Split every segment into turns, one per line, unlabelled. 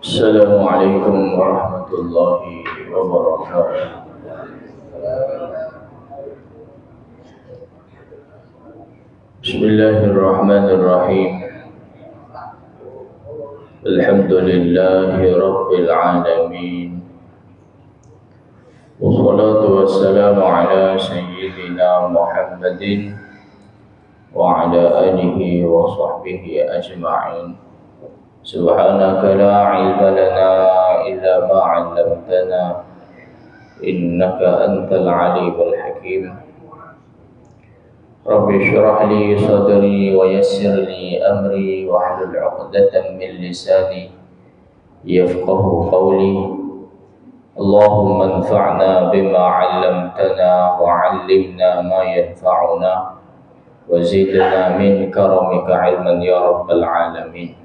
Assalamualaikum warahmatullahi wabarakatuh. Bismillahirrahmanirrahim. Alhamdulillahi rabbil alamin. Wassalatu wassalamu ala sayyidina Muhammadin wa ala alihi wa sahbihi ajma'in. Subhanaka la ilma lana illa ma 'allamtana innaka antal alimul hakim. Rabbi shrah li sadri wa yassir li amri wahlul 'uqdatam min lisani yafqahu qawli. Allahumma anfa'na bima 'allamtana wa 'allimna ma yanfa'una wa zidna min karamika 'ilman ya rabbal alamin.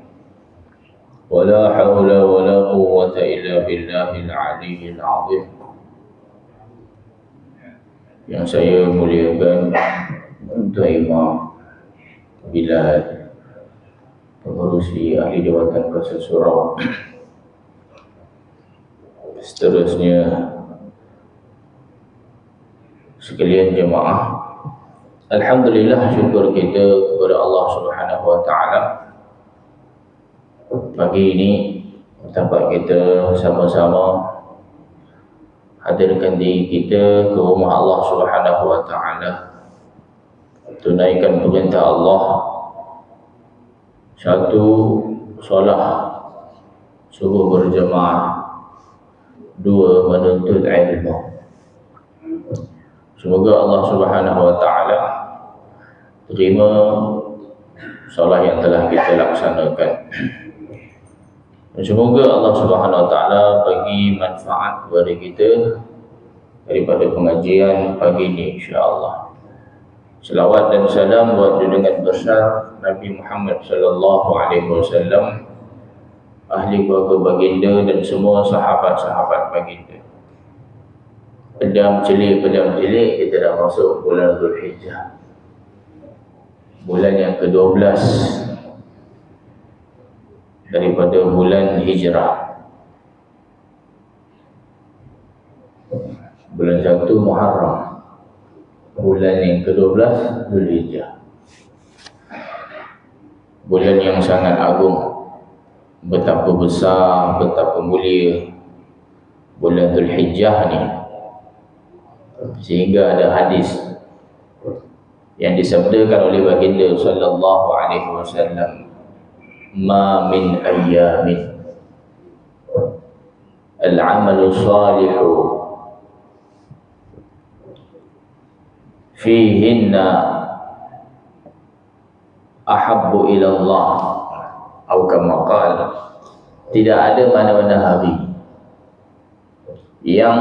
ولا حول ولا قوة إلا بالله العلي العظيم. Yang saya muliakan Tuan Imam Bilal, pengurusi ahli jawatan Kuala Surau, seterusnya sekalian jemaah, alhamdulillah, syukur kita kepada Allah Subhanahu wa taala. Pagi ini tempat kita sama-sama hadirkan diri kita ke rumah Allah Subhanahu wa taala, tunaikan perintah Allah. Satu, solat subuh berjemaah. Dua, menuntut ilmu. Semoga Allah Subhanahu wa taala terima solat yang telah kita laksanakan. Dan semoga Allah Subhanahu wa taala bagi manfaat kepada kita daripada pengajian pagi ini, insya-Allah. Selawat dan salam buat junjungan besar Nabi Muhammad sallallahu alaihi wasallam, ahli keluarga baginda dan semua sahabat-sahabat baginda. Pedam celik kita dah masuk bulan Zulhijjah, bulan yang ke-12 daripada bulan Hijrah. Bulan 1 Muharram, bulan yang ke-12 Zulhijjah. Bulan yang sangat agung, betapa besar, betapa mulia bulan Zulhijjah ni, sehingga ada hadis yang disabdakan oleh baginda sallallahu alaihi wasallam, ma min ayyamin al-amalu salihu fihinna ahabbu ila Allah, atau kama qala, tidak ada mana-mana hari yang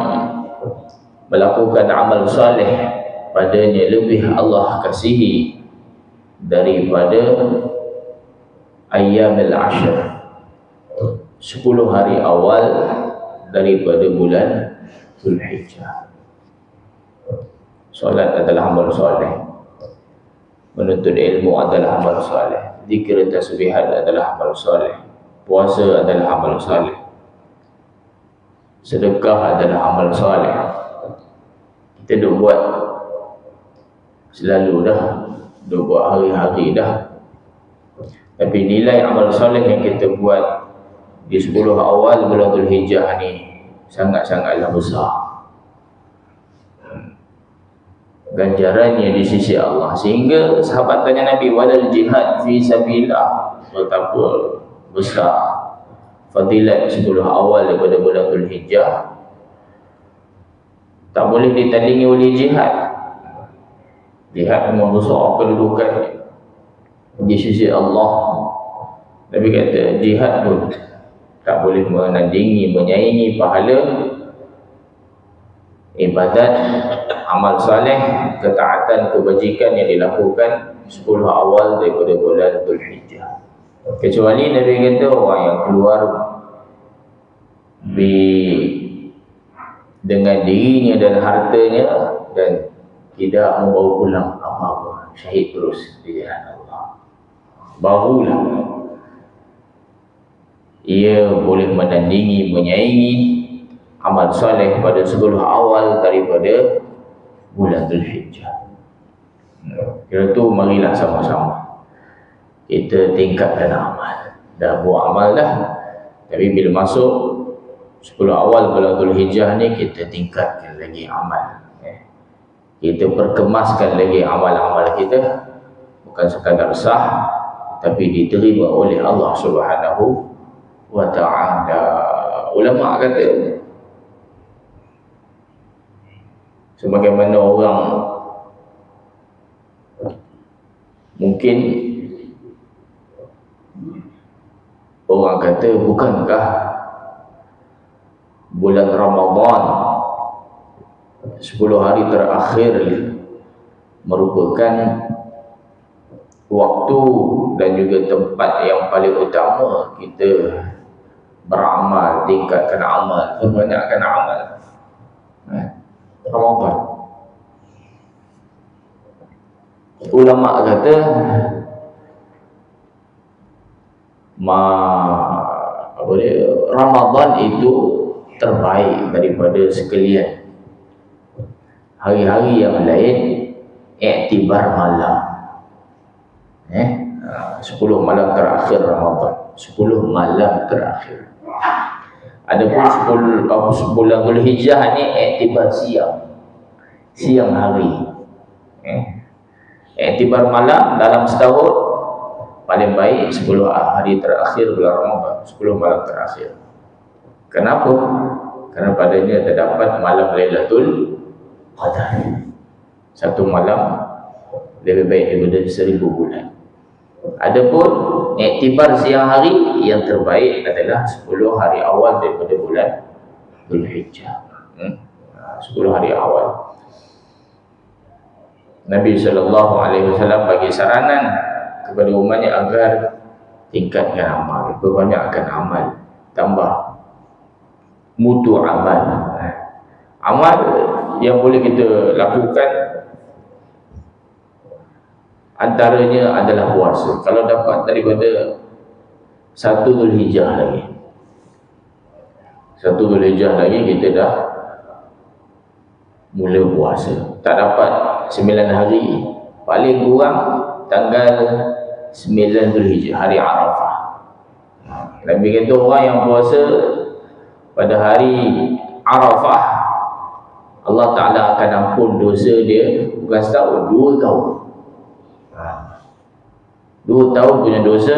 melakukan amal salih padanya lebih Allah kasihi daripada ayyamil ashr, 10 hari awal daripada bulan Zulhijjah. Solat adalah amal soleh, menuntut ilmu adalah amal soleh, zikir tasbihat adalah amal soleh, puasa adalah amal soleh, sedekah adalah amal soleh. Kita dah buat selalu dah, dah buat hari-hari dah. Tapi nilai amal soleh yang kita buat di 10 awal bulan Zulhijjah ni sangat-sangatlah besar. Ganjarannya di sisi Allah, sehingga sahabat tanya Nabi, walal jihad fi sabilillah, betapa besar fadilat 10 awal daripada bulan Zulhijjah. Tak boleh ditandingi oleh jihad. Jihad memang besar kedudukannya di sisi Allah. Nabi kata jihad pun tak boleh menandingi, menyaingi pahala ibadat, amal saleh, ketaatan, kebajikan yang dilakukan 10 awal daripada bulan Zulhijjah. Kecuali Nabi kata orang yang keluar dengan dirinya dan hartanya, dan tidak membawa pulang apa-apa, syahid terus di jalan Allah, barulah ia boleh menandingi, menyaingi amal soleh pada 10 awal daripada bulan Zulhijjah. Kira tu marilah sama-sama kita tingkatkan amal. Dah buat amal dah, tapi bila masuk 10 awal bulan Zulhijjah ni, kita tingkatkan lagi amal. Kita perkemaskan lagi amal-amal kita, bukan sekadar sah, tapi diterima oleh Allah Subhanahu wa ta'ala. Ulama kata, sebagaimana orang mungkin orang kata, bukankah bulan Ramadan 10 hari terakhir merupakan waktu dan juga tempat yang paling utama kita beramal, tingkatkan amal, perbanyakkan amal. Ramadan. Ulama kata Ramadan itu terbaik daripada sekalian hari-hari yang lain iktibar malam. 10 malam terakhir Ramadan, 10 malam terakhir. Adapun 10 bulan Zulhijjah ni iktibar siang hari. Iktibar malam dalam setahun paling baik 10 hari terakhir bulan Ramadan, 10 malam terakhir. Kenapa? Kerana padanya terdapat malam Lailatul Qadar. Satu malam lebih baik daripada 1000 bulan. Adapun iktibar siang hari, yang terbaik adalah 10 hari awal daripada bulan Zulhijjah. 10 hari awal. Nabi SAW bagi saranan kepada umatnya agar tingkatkan amal, perbanyakkan amal, tambah mutu amal. Amal yang boleh kita lakukan antaranya adalah puasa. Kalau dapat daripada 1 Zulhijjah lagi, 1 Zulhijjah lagi kita dah mula puasa. Tak dapat 9 hari, paling kurang tanggal 9 Zulhijjah, hari Arafah. Nabi kata orang yang puasa pada hari Arafah, Allah Ta'ala akan ampun dosa dia, bukan setahun, 2 tahun. 2 tahun punya dosa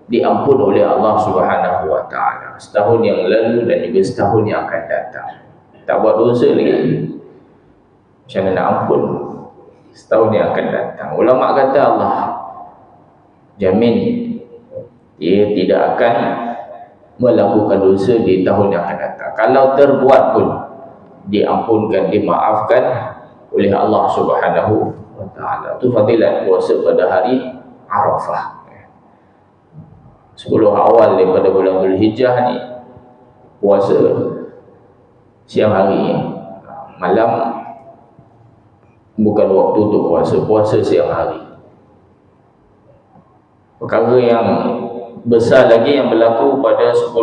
diampun oleh Allah Subhanahu wa Ta'ala. Setahun yang lalu dan juga setahun yang akan datang. Tak buat dosa lagi, macam mana nak ampun setahun yang akan datang? Ulama kata Allah jamin dia tidak akan melakukan dosa di tahun yang akan datang. Kalau terbuat pun diampunkan, dimaafkan oleh Allah Subhanahu wa Ta'ala. Itu fadilat puasa pada hari Arafah. 10 awal daripada bulan Zulhijjah ni puasa siang hari. Malam bukan waktu untuk puasa, puasa siang hari. Perkara yang besar lagi yang berlaku pada 10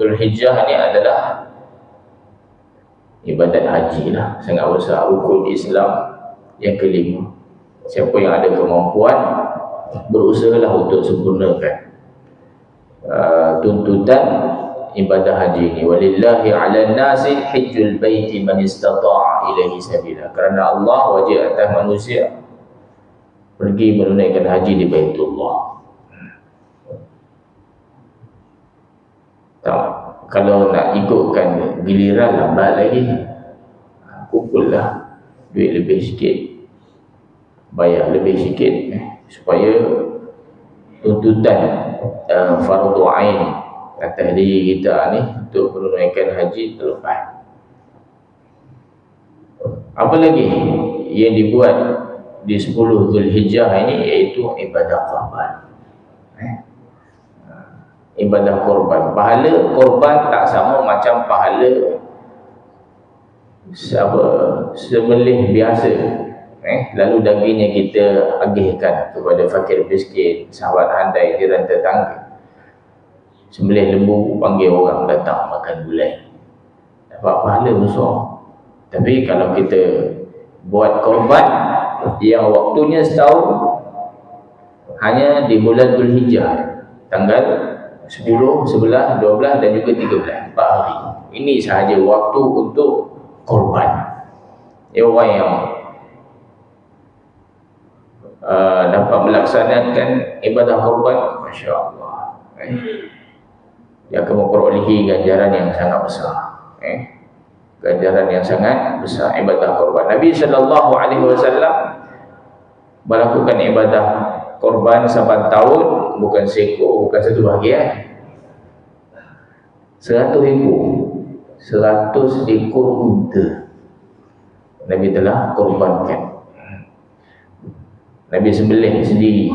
Zulhijjah ni adalah ibadat haji lah. Sangat besar, rukun Islam yang kelima. Siapa yang ada kemampuan, berusahalah untuk sempurnakan tuntutan ibadah haji ni. Walillahi 'alan nasi hajjul baiti man istata'a ilaihi sabila. Kerana Allah wajib atas manusia pergi menunaikan haji di Baitullah. Tak, kalau nak ikutkan giliran lambat lagi, kumpullah duit lebih sikit, bayar lebih sikit, supaya tuntutan fardu ain atas diri kita ni untuk menunaikan haji terlepas. Apa lagi yang dibuat di 10 Zulhijjah ini, iaitu ibadah Quran. ibadah korban. Pahala korban tak sama macam pahala sembelih biasa. Lalu dagingnya kita agihkan kepada fakir miskin, sahabat handai, jiran tetangga. Sembelih lembu, panggil orang datang makan gulai, dapat pahala besar. Tapi kalau kita buat korban yang waktunya setahun, hanya di bulan Zulhijjah, tanggal 10, 11, 12 dan juga 13, 4 hari. Ini sahaja waktu untuk korban. Orang yang dapat melaksanakan ibadah korban, Masya Allah, dia akan memperolehi ganjaran yang sangat besar. Ganjaran yang sangat besar ibadah korban. Nabi SAW melakukan ibadah korban saban tahun, bukan seekor, bukan satu bahagian, 100 ekor, 100 ekor unta Nabi telah korbankan. Nabi sembelih sendiri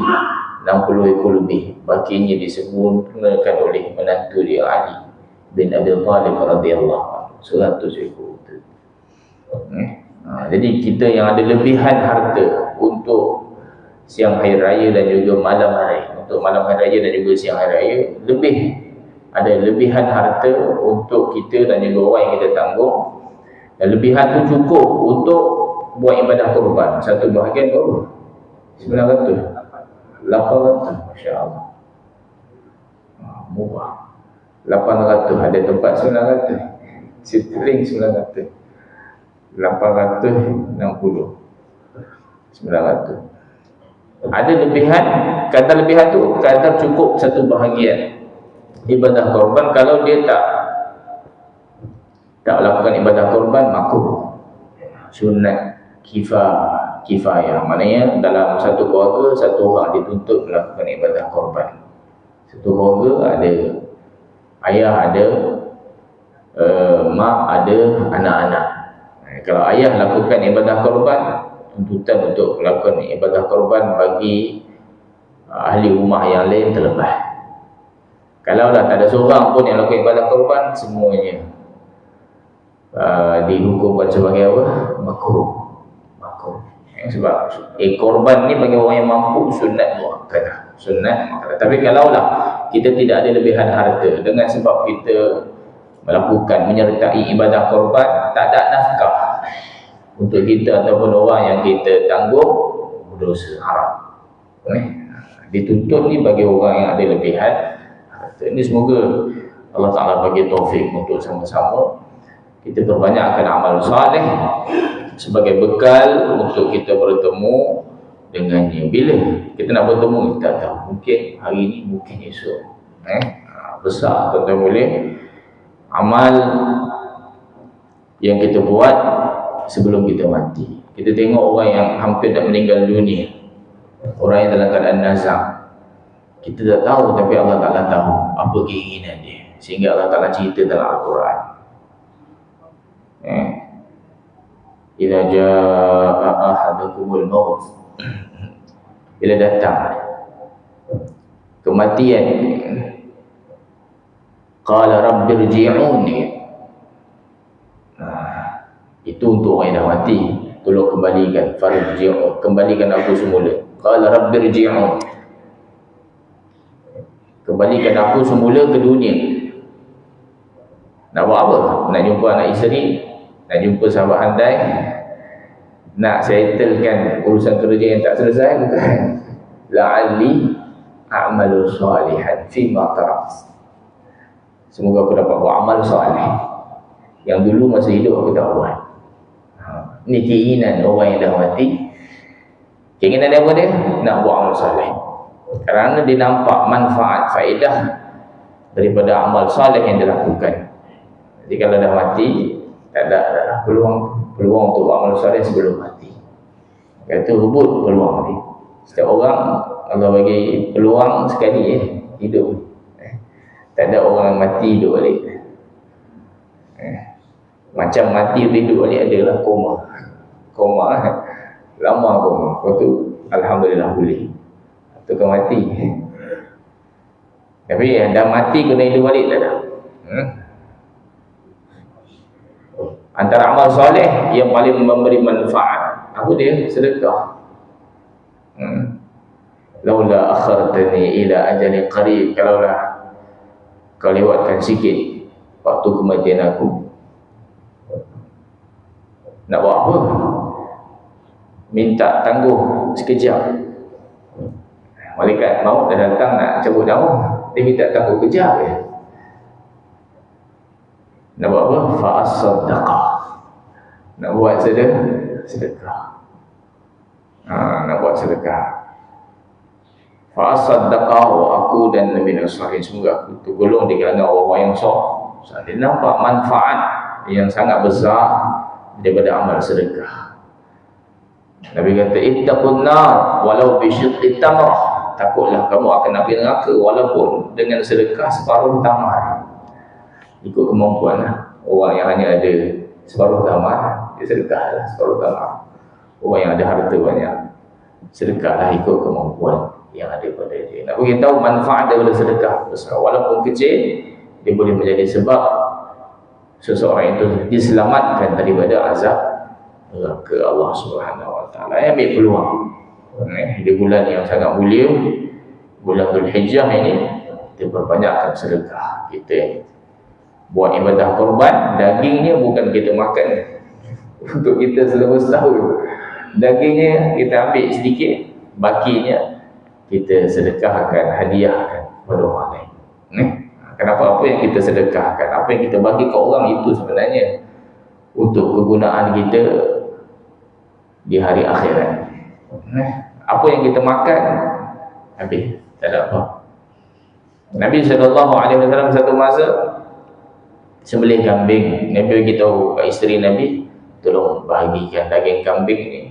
60 ekor lebih, bakinya disempurnakan oleh menantu dia Ali bin Abi Thalib radhiyallahu anhu, 100 ekor unta. Jadi kita yang ada lebihan harta untuk siang hari raya dan juga malam hari, untuk malam hari raya dan juga siang hari raya, ada lebihan harta untuk kita dan juga orang yang kita tanggung, dan lebihan tu cukup untuk buat ibadah korban. Satu bahagian berapa? 900, 800, Masya Allah, murah. 800, ada tempat 900, Citylink 900, 860, 900. Ada lebihan, kata lebihan tu kata cukup satu bahagian ibadah korban. Kalau dia tak melakukan ibadah korban, makruh, sunat kifayah, maknanya dalam satu keluarga satu orang dituntut melakukan ibadah korban. Satu keluarga ada ayah, ada mak, ada anak-anak. Kalau ayah lakukan ibadah korban, tuntutan untuk melakukan ibadah korban bagi ahli rumah yang lain terlebih. Kalau dah tak ada seorang pun yang lakukan ibadah korban, semuanya dihukumkan sebagai apa? Makruh. Sebab korban ni bagi orang yang mampu, sunat muakkadah, sunat muakkadah. Tapi kalau lah kita tidak ada lebihan harta, dengan sebab kita melakukan menyertai ibadah korban, tak ada nafkah untuk kita ataupun orang yang kita tanggung, berdosa, haram. Dituntut ni bagi orang yang ada lebihan harta. Ini semoga Allah Ta'ala bagi taufik untuk sama-sama kita perbanyakkan amal saleh sebagai bekal untuk kita bertemu dengannya. Bila kita nak bertemu, kita tak tahu, mungkin hari ini, mungkin esok. Besar tuan-tuan boleh amal yang kita buat sebelum kita mati. Kita tengok orang yang hampir dah meninggal dunia, orang yang dalam keadaan nazak, kita tak tahu, tapi Allah Ta'ala tahu apa keinginan dia, sehingga Allah Ta'ala cerita dalam Al-Quran. Idza jaa ahadakumul maut, bila datang kematian, qala rabbirji'uni, itu untuk orang yang dah mati. Tolong kembalikan, farji'u, kembalikan aku semula. Qala rabbirji'un, kembalikan aku semula ke dunia. Nak buat apa? Nak jumpa anak isteri, nak jumpa sahabat handai, nak settlekan urusan kerja yang tak selesai, bukan? La'alli a'malu salihan fima tarak, semoga aku dapat buat amal salih yang dulu masa hidup aku tak buat. Ini keinginan orang yang dah mati. Keinginan dia apa dia? Nak buat amal salih, kerana dia nampak manfaat, faedah daripada amal salih yang dilakukan. Jadi kalau dah mati, tak ada peluang untuk buat amal salih sebelum mati. Kata rebut peluang ni. Setiap orang Allah bagi peluang sekali hidup. Tak ada orang yang mati hidup balik. Macam mati hidup balik adalah koma. Lama koma. Lepas tu alhamdulillah boleh. Tukar mati. Tapi dah mati kena hidup balik tak ada. Antara amal soleh yang paling memberi manfaat apa dia? Sedekah. Laula akhartani ila ajalin qarib, kalaulah kau lewatkan sikit waktu kematian aku, nak buat apa? Minta tangguh sekejap. Malaikat maut dah datang nak cabut nyawa, dia minta tangguh kejap je. Nak buat apa? Fa'as-saddaqah, nak buat sedekah. Nak buat sedekah. Fa'as-saddaqah, aku dan Nabi Nasrani, semoga aku tergolong di kalangan orang-orang yang soleh. Dia nampak manfaat yang sangat besar daripada amal sedekah. Nabi kata, ittaqun nar walau bi syiqqi tamrah, takutlah kamu akan api neraka walaupun dengan sedekah separuh tamar. Ikut kemampuan lah. Orang yang hanya ada separuh tamar, dia sedekahlah separuh tamar. Orang yang ada harta banyak, sedekahlah ikut kemampuan yang ada pada dia. Nak beritahu manfaat daripada sedekah besar, walaupun kecil, dia boleh menjadi sebab seseorang itu diselamatkan daripada azab neraka Allah Subhanahu Wa Taala. Ambil peluang di bulan yang sangat mulia, bulan Dzulhijjah ini, kita perbanyakkan sedekah. Kita buat ibadah korban, dagingnya bukan kita makan untuk kita selama setahun. Dagingnya kita ambil sedikit, bakinya kita sedekahkan, hadiahkan kepada orang lain. Kenapa? Apa yang kita sedekahkan, apa yang kita bagi ke orang, itu sebenarnya untuk kegunaan kita di hari akhirat. Apa yang kita makan, habis, tak ada apa. Nabi SAW satu masa sembelih kambing. Nabi beritahu kat isteri Nabi, tolong bahagikan daging kambing ni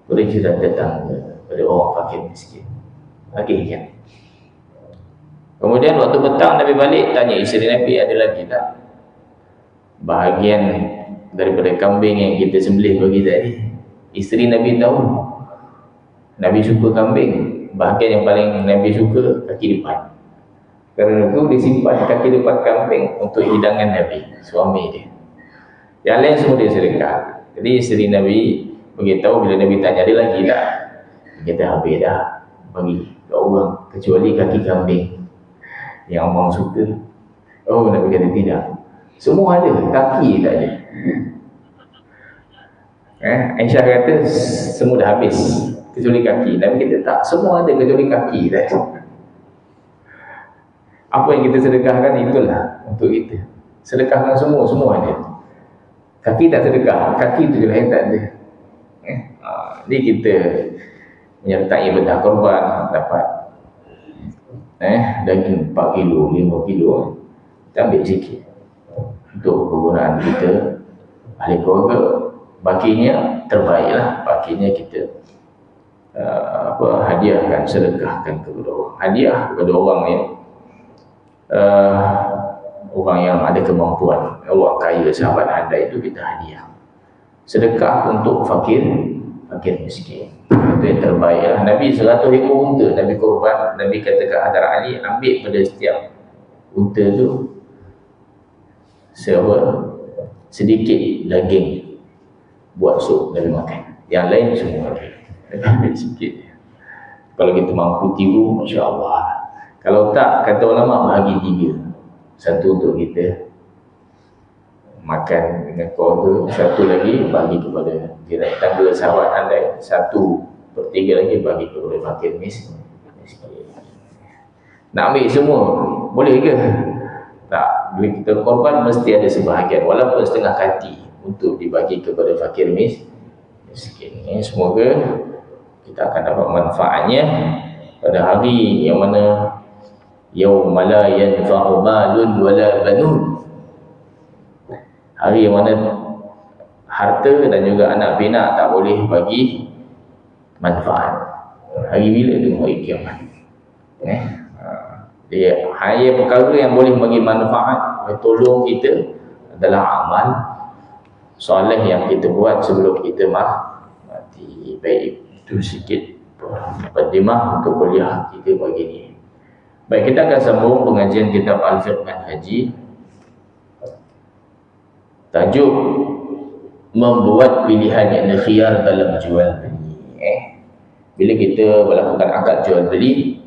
pada jiran tetangga, pada orang fakir miskin. Bagikan. Kemudian waktu petang Nabi balik, tanya isteri Nabi, ada lagi tak bahagian daripada kambing yang kita sembelih bagi tadi? Isteri Nabi tahu Nabi suka kambing. Bahagian yang paling Nabi suka kaki depan. Kerana itu disimpan kaki depan kambing untuk hidangan Nabi, suami dia. Yang lain semua dia sedekah. Jadi isteri Nabi beritahu, bila Nabi tanya ada lagi tak, kita habis dah bagi ke orang, kecuali kaki kambing yang orang suka. Oh, Nabi kata tidak, semua ada, kaki tak ada. Aisyah kata semua dah habis kecuali kaki. Nabi kata tak, semua ada kecuali kaki tak. Apa yang kita sedekahkan itulah untuk kita. Sedekahkan semua ada. Kaki tak sedekah, kaki tu je yang tak ada. Jadi kita menyertai ibadah korban, dapat daging 4 kilo, 5 kilo, kita ambil sikit untuk kegunaan kita, ahli keluarga. Bakinya terbaiklah, bakinya kita hadiahkan, sedekahkan kepada orang. Hadiah kepada orang yang orang yang ada kemampuan, orang kaya, sahabat anda, itu kita hadiah. Sedekah untuk fakir miskin, itu yang terbaik lah. Nabi 100 ekor unta Nabi korban. Nabi kata ke Hadrat Ali, ambil pada setiap unta tu sedikit daging buat sup Nabi makan. Yang lain semua Nabi ambil sikit. Kalau kita mampu tiru, Masya Allah. Kalau tak, kata ulama, bahagi 3. Satu untuk kita makan dengan keluarga, satu lagi bagi kepada jiran tangga, sahabat anda, 1/3 lagi bagi kepada fakir miskin. Nak ambil semua boleh ke? Tak, bila kita korban mesti ada sebahagian, walaupun setengah kati, untuk dibagi kepada fakir miskin. Semoga kita akan dapat manfaatnya pada hari yang mana yauma la yanfa'u malun wala banun, hari yang mana harta dan juga anak bina tak boleh bagi manfaat. Hari bila tu? Hari kiamat. Dia hanya perkara yang boleh bagi manfaat, tolong kita, adalah amal soleh yang kita buat sebelum kita mati. Baik, itu sikit mukadimah untuk kuliah kita pagi ni. Baik, kita akan sambung pengajian kitab Al-Fiqh Manhaji. Tajuk membuat pilihan yang khiyar dalam jual beli. Bila kita melakukan akad jual beli,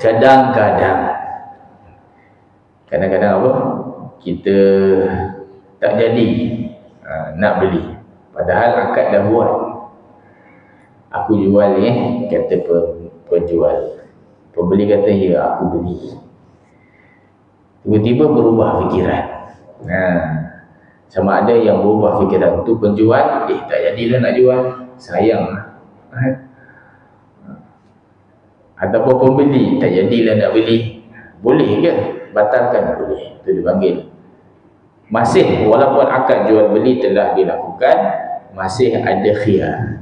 kadang-kadang apa? Kita tak jadi nak beli. Padahal akad dah buat. Aku jual ni, kata penjual. Pembeli kata, ya aku beli. Tiba-tiba berubah fikiran. Sama ada yang berubah fikiran tu penjual, tak jadilah nak jual, sayang. Ataupun pembeli, tak jadilah nak beli. Boleh ke? Batalkan? Boleh. Itu dipanggil. Masih, walaupun akad jual beli telah dilakukan, masih ada khiyar.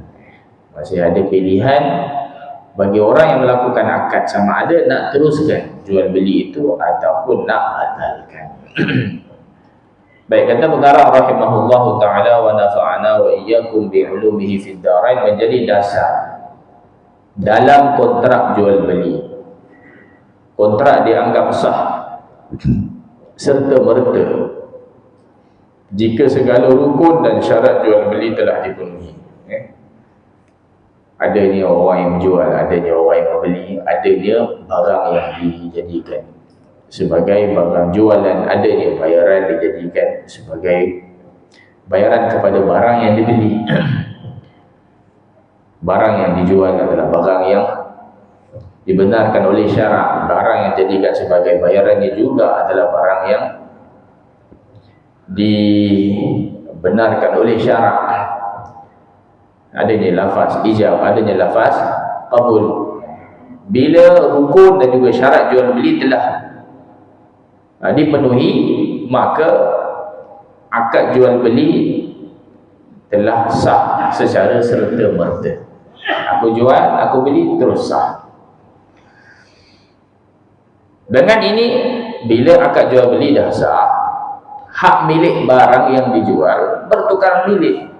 Masih ada pilihan bagi orang yang melakukan akad, sama ada nak teruskan jual beli itu ataupun nak batalkan. Baik, kata pengarang rahimahullahu ta'ala wa nafa'ana wa iyyakum bi'ulumihi fid darain, menjadi dasar dalam kontrak jual beli. Kontrak dianggap sah serta merta jika segala rukun dan syarat jual beli telah dipenuhi. Adanya orang yang menjual, adanya orang yang membeli, adanya barang yang dijadikan sebagai barang jualan, adanya bayaran dijadikan sebagai bayaran kepada barang yang dibeli. Barang yang dijual adalah barang yang dibenarkan oleh syarak. Barang yang dijadikan sebagai bayarannya juga adalah barang yang dibenarkan oleh syarak. Adanya lafaz ijab, adanya lafaz qabul. Bila rukun dan juga syarat jual beli telah dipenuhi, maka akad jual beli telah sah secara serta merta. Aku jual, aku beli, terus sah. Dengan ini, bila akad jual beli dah sah, hak milik barang yang dijual bertukar milik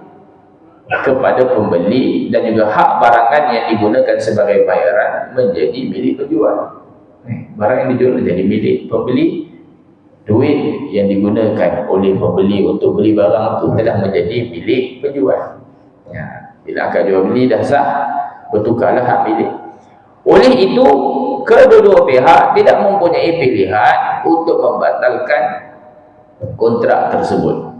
kepada pembeli, dan juga hak barangan yang digunakan sebagai bayaran menjadi milik penjual. Barang yang dijual menjadi milik pembeli, duit yang digunakan oleh pembeli untuk beli barang itu telah menjadi milik penjual. Bila akad jual beli dah sah, bertukarlah hak milik. Oleh itu, kedua-dua pihak tidak mempunyai pilihan untuk membatalkan kontrak tersebut.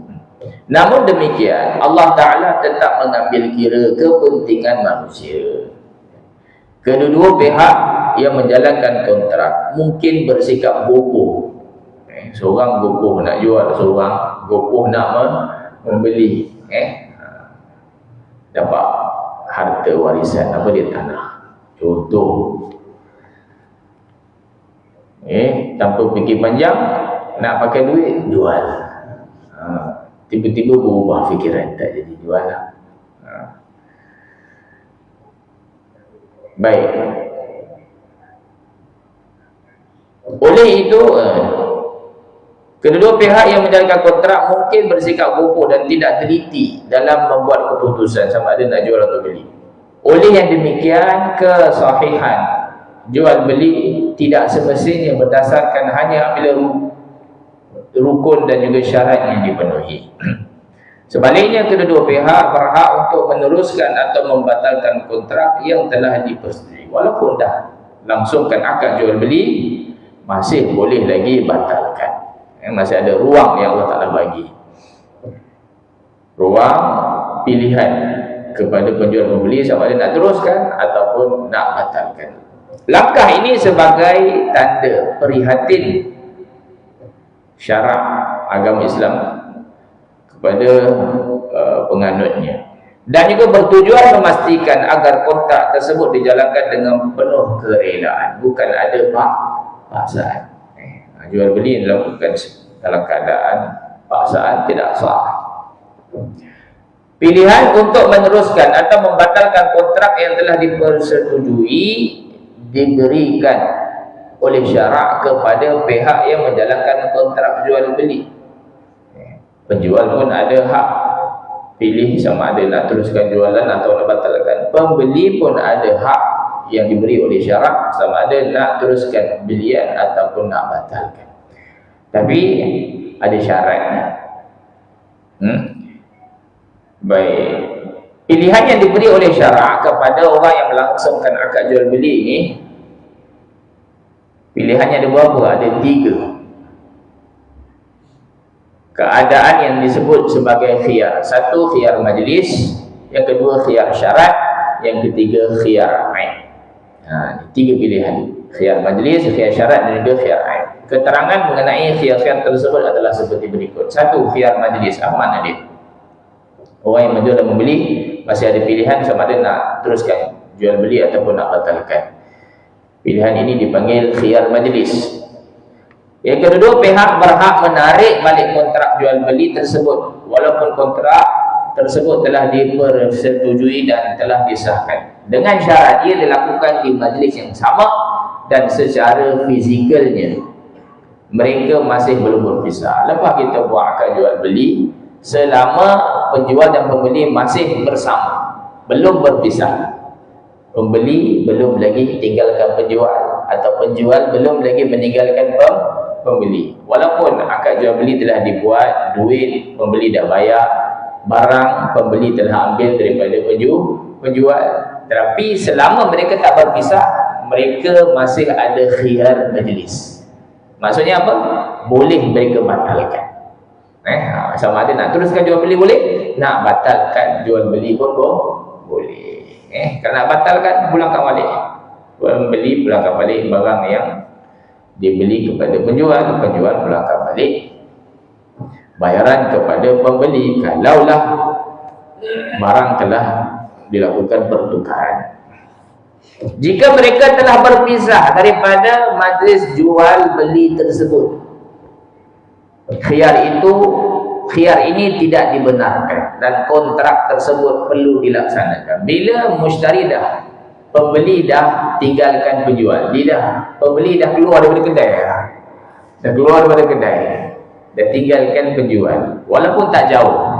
Namun demikian, Allah Ta'ala tetap mengambil kira kepentingan manusia. Kedua-dua pihak yang menjalankan kontrak mungkin bersikap gopoh. Seorang gopoh nak jual, seorang gopoh nak membeli. Dapat harta warisan, apa dia, tanah. Contoh. Tanpa fikir panjang, nak pakai duit, jual. Tiba-tiba berubah fikiran, tak jadi jual lah. Baik. Oleh itu, kedua pihak yang menjalankan kontrak mungkin bersikap gopoh dan tidak teliti dalam membuat keputusan sama ada nak jual atau beli. Oleh yang demikian, kesahihan jual beli tidak semestinya berdasarkan hanya apabila rukun dan juga syarat yang dipenuhi. Sebaliknya, kedua pihak berhak untuk meneruskan atau membatalkan kontrak yang telah dipersetujui. Walaupun dah langsungkan akad jual beli, masih boleh lagi batalkan. Masih ada ruang yang Allah Ta'ala bagi, ruang pilihan kepada penjual pembeli sama ada nak teruskan ataupun nak batalkan. Langkah ini sebagai tanda prihatin syarak agama Islam kepada penganutnya, dan juga bertujuan memastikan agar kontrak tersebut dijalankan dengan penuh kerelaan, bukan ada paksaan. Jual beli dilakukan dalam keadaan paksaan tidak sah. Pilihan untuk meneruskan atau membatalkan kontrak yang telah dipersetujui diberikan oleh syarak kepada pihak yang menjalankan kontrak jual beli. Penjual pun ada hak pilih sama ada nak teruskan jualan atau nak batalkan. Pembeli pun ada hak yang diberi oleh syarak, sama ada nak teruskan bilian ataupun nak batalkan. Tapi ada syaratnya. Baik. Pilihan yang diberi oleh syarak kepada orang yang melangsungkan akad jual beli ini, pilihannya ada berapa? Ada 3. Keadaan yang disebut sebagai khiyar. 1, khiyar majlis. Yang kedua, khiyar syarat. Yang ketiga, khiyar ain. 3 pilihan. Khiyar majlis, khiyar syarat dan juga khiyar ain. Keterangan mengenai khiyar-khiyar tersebut adalah seperti berikut. 1, khiyar majlis. Apa makna dia? Orang yang menjual dan membeli masih ada pilihan sama ada nak teruskan jual beli ataupun nak batalkan. Pilihan ini dipanggil khiyar majlis. Yang kedua, pihak berhak menarik balik kontrak jual beli tersebut walaupun kontrak tersebut telah dipersetujui dan telah disahkan, dengan syarat ia dilakukan di majlis yang sama dan secara fizikalnya mereka masih belum berpisah. Lepas kita buat akad jual beli, selama penjual dan pembeli masih bersama, belum berpisah, pembeli belum lagi tinggalkan penjual atau penjual belum lagi meninggalkan pembeli. Walaupun akad jual beli telah dibuat, duit pembeli dah bayar, barang pembeli telah ambil daripada penjual, tetapi selama mereka tak berpisah, mereka masih ada khiyar majlis. Maksudnya apa? Boleh mereka batalkan. Sama ada nak teruskan jual beli boleh, nak batalkan jual beli pun boleh. Kalau nak batalkan, pulangkan balik. Pembeli pulangkan balik barang yang dibeli kepada penjual, penjual pulangkan balik bayaran kepada pembeli kalaulah barang telah dilakukan pertukaran. Jika mereka telah berpisah daripada majlis jual beli tersebut, khiyar ini tidak dibenarkan dan kontrak tersebut perlu dilaksanakan. Bila mushtari dah, pembeli dah tinggalkan penjual, pembeli dah keluar daripada kedai, dah tinggalkan penjual, walaupun tak jauh,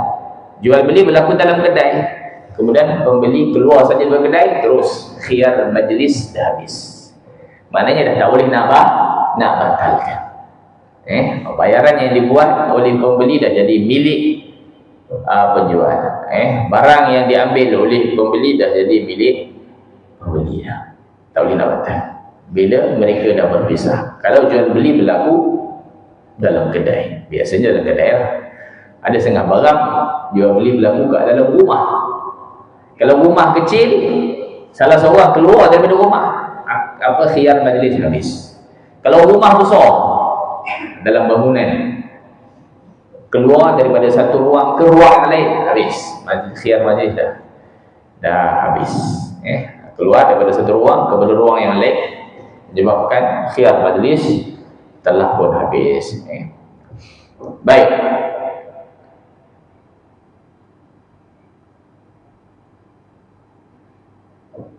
jual beli berlaku dalam kedai, kemudian pembeli keluar saja daripada kedai, terus khiyar majlis dah habis. Maknanya dah tak boleh nak batalkan. Bayaran yang dibuat oleh pembeli dah jadi milik penjual. Barang yang diambil oleh pembeli dah jadi milik pembeli dah. Tak boleh nak batal bila mereka dah berpisah. Kalau jual beli berlaku dalam kedai, biasanya dalam kedai lah. Ada setengah barang jual beli berlaku kat dalam rumah. Kalau rumah kecil, salah seorang keluar daripada rumah, khiyar majlis habis. Kalau rumah besar dalam bangunan, keluar daripada satu ruang ke ruang lain, habis. Khiyar majlis dah habis. Keluar daripada satu ruang kepada ruang yang lain, menyebabkan khiyar majlis telah pun habis. Baik.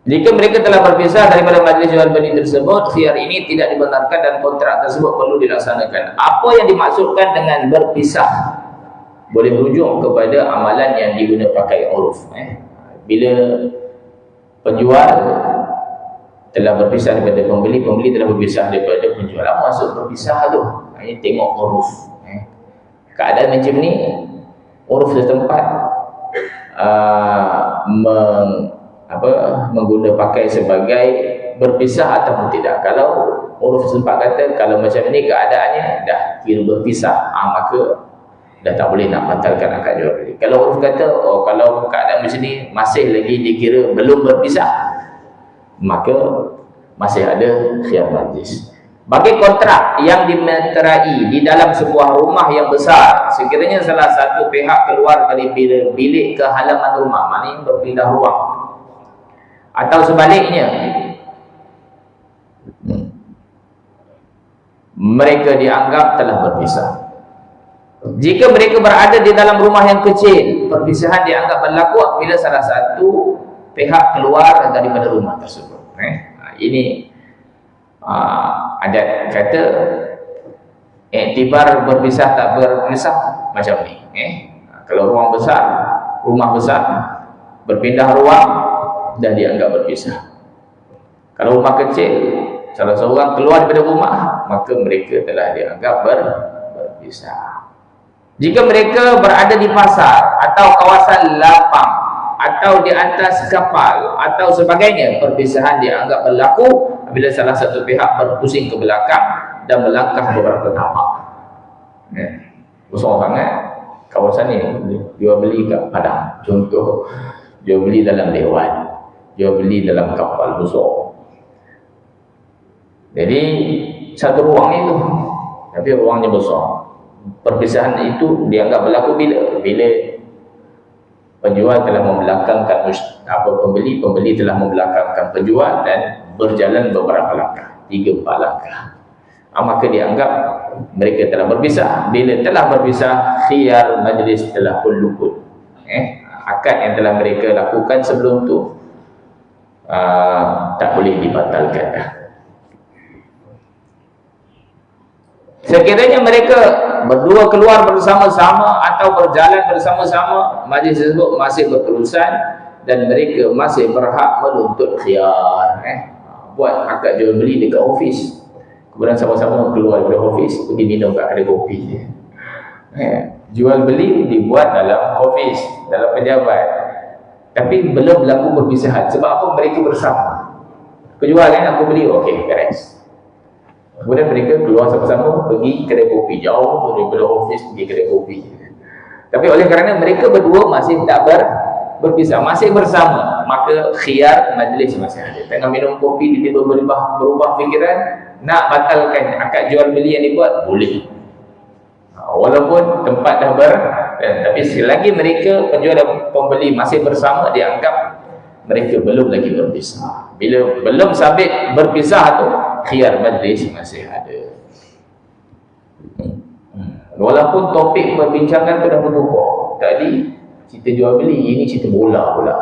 Jika mereka telah berpisah daripada majlis jual beli tersebut, khiyar ini tidak dibenarkan dan kontrak tersebut perlu dilaksanakan. Apa yang dimaksudkan dengan berpisah? Boleh merujuk kepada amalan yang diguna pakai uruf. Bila penjual telah berpisah daripada pembeli, pembeli telah berpisah daripada penjual. Apa maksud berpisah tu? Ini tengok uruf. Keadaan macam ni, uruf setempat mengguna pakai sebagai berpisah ataupun tidak. Kalau uruf sempat kata kalau macam ni keadaannya dah kira berpisah, maka dah tak boleh nak batalkan akad jual beli. Kalau uruf kata kalau keadaan macam ni masih lagi dikira belum berpisah, maka masih ada khiyar majlis. Bagi kontrak yang dimeterai di dalam sebuah rumah yang besar, sekiranya salah satu pihak keluar dari bilik ke halaman rumah, maknanya berpindah ruang, atau sebaliknya mereka dianggap telah berpisah. Jika mereka berada di dalam rumah yang kecil, perpisahan dianggap berlaku apabila salah satu pihak keluar daripada rumah tersebut. Ini adat kata iktibar berpisah tak berpisah macam ni. Kalau rumah besar berpindah ruang dah dianggap berpisah. Kalau rumah kecil, salah seorang keluar daripada rumah, maka mereka telah dianggap berpisah. Jika mereka berada di pasar atau kawasan lapang atau di atas kapal atau sebagainya, perpisahan dianggap berlaku bila salah satu pihak berpusing ke belakang dan melangkah beberapa tapak. Besar sangat kawasan ni, jual beli kat padang. Contoh, jual beli dalam dewan, jual beli dalam kapal besar. Jadi satu ruang itu, tapi ruangnya besar. Perpisahan itu dianggap berlaku bila penjual telah membelakangkan pembeli telah membelakangkan penjual dan berjalan beberapa langkah, 3-4 langkah. Maka dianggap mereka telah berpisah. Bila telah berpisah, khiyar majlis telah pun luput. Akad yang telah mereka lakukan sebelum tu tak boleh dibatalkan dah. Sekiranya mereka berdua keluar bersama-sama atau berjalan bersama-sama, majlis tersebut masih berterusan dan mereka masih berhak menuntut khiyar. Buat akad jual beli dekat ofis, kemudian sama-sama keluar dari ofis pergi minum kat kedai kopi. Jual beli dibuat dalam ofis, dalam pejabat, tapi belum berlaku perpisahan. Sebab apa? Mereka bersama. Kejual kan, aku beli, okey, beres. Kemudian mereka keluar sama-sama pergi kedai kopi, jauh daripada ofis pergi kedai kopi. Tapi oleh kerana mereka berdua masih tak berpisah, masih bersama, maka khiyar majlis masih ada. Tengah minum kopi, tiba-tiba berubah fikiran, nak batalkan akad jual beli yang dibuat, boleh. Walaupun tempat dah tapi selagi mereka penjual dan pembeli masih bersama, dianggap mereka belum lagi berpisah. Bila belum sabit berpisah tu, khiyar majlis masih ada. Walaupun topik perbincangan tu dah berubah. Tadi cerita jual beli, ini cerita bola pula.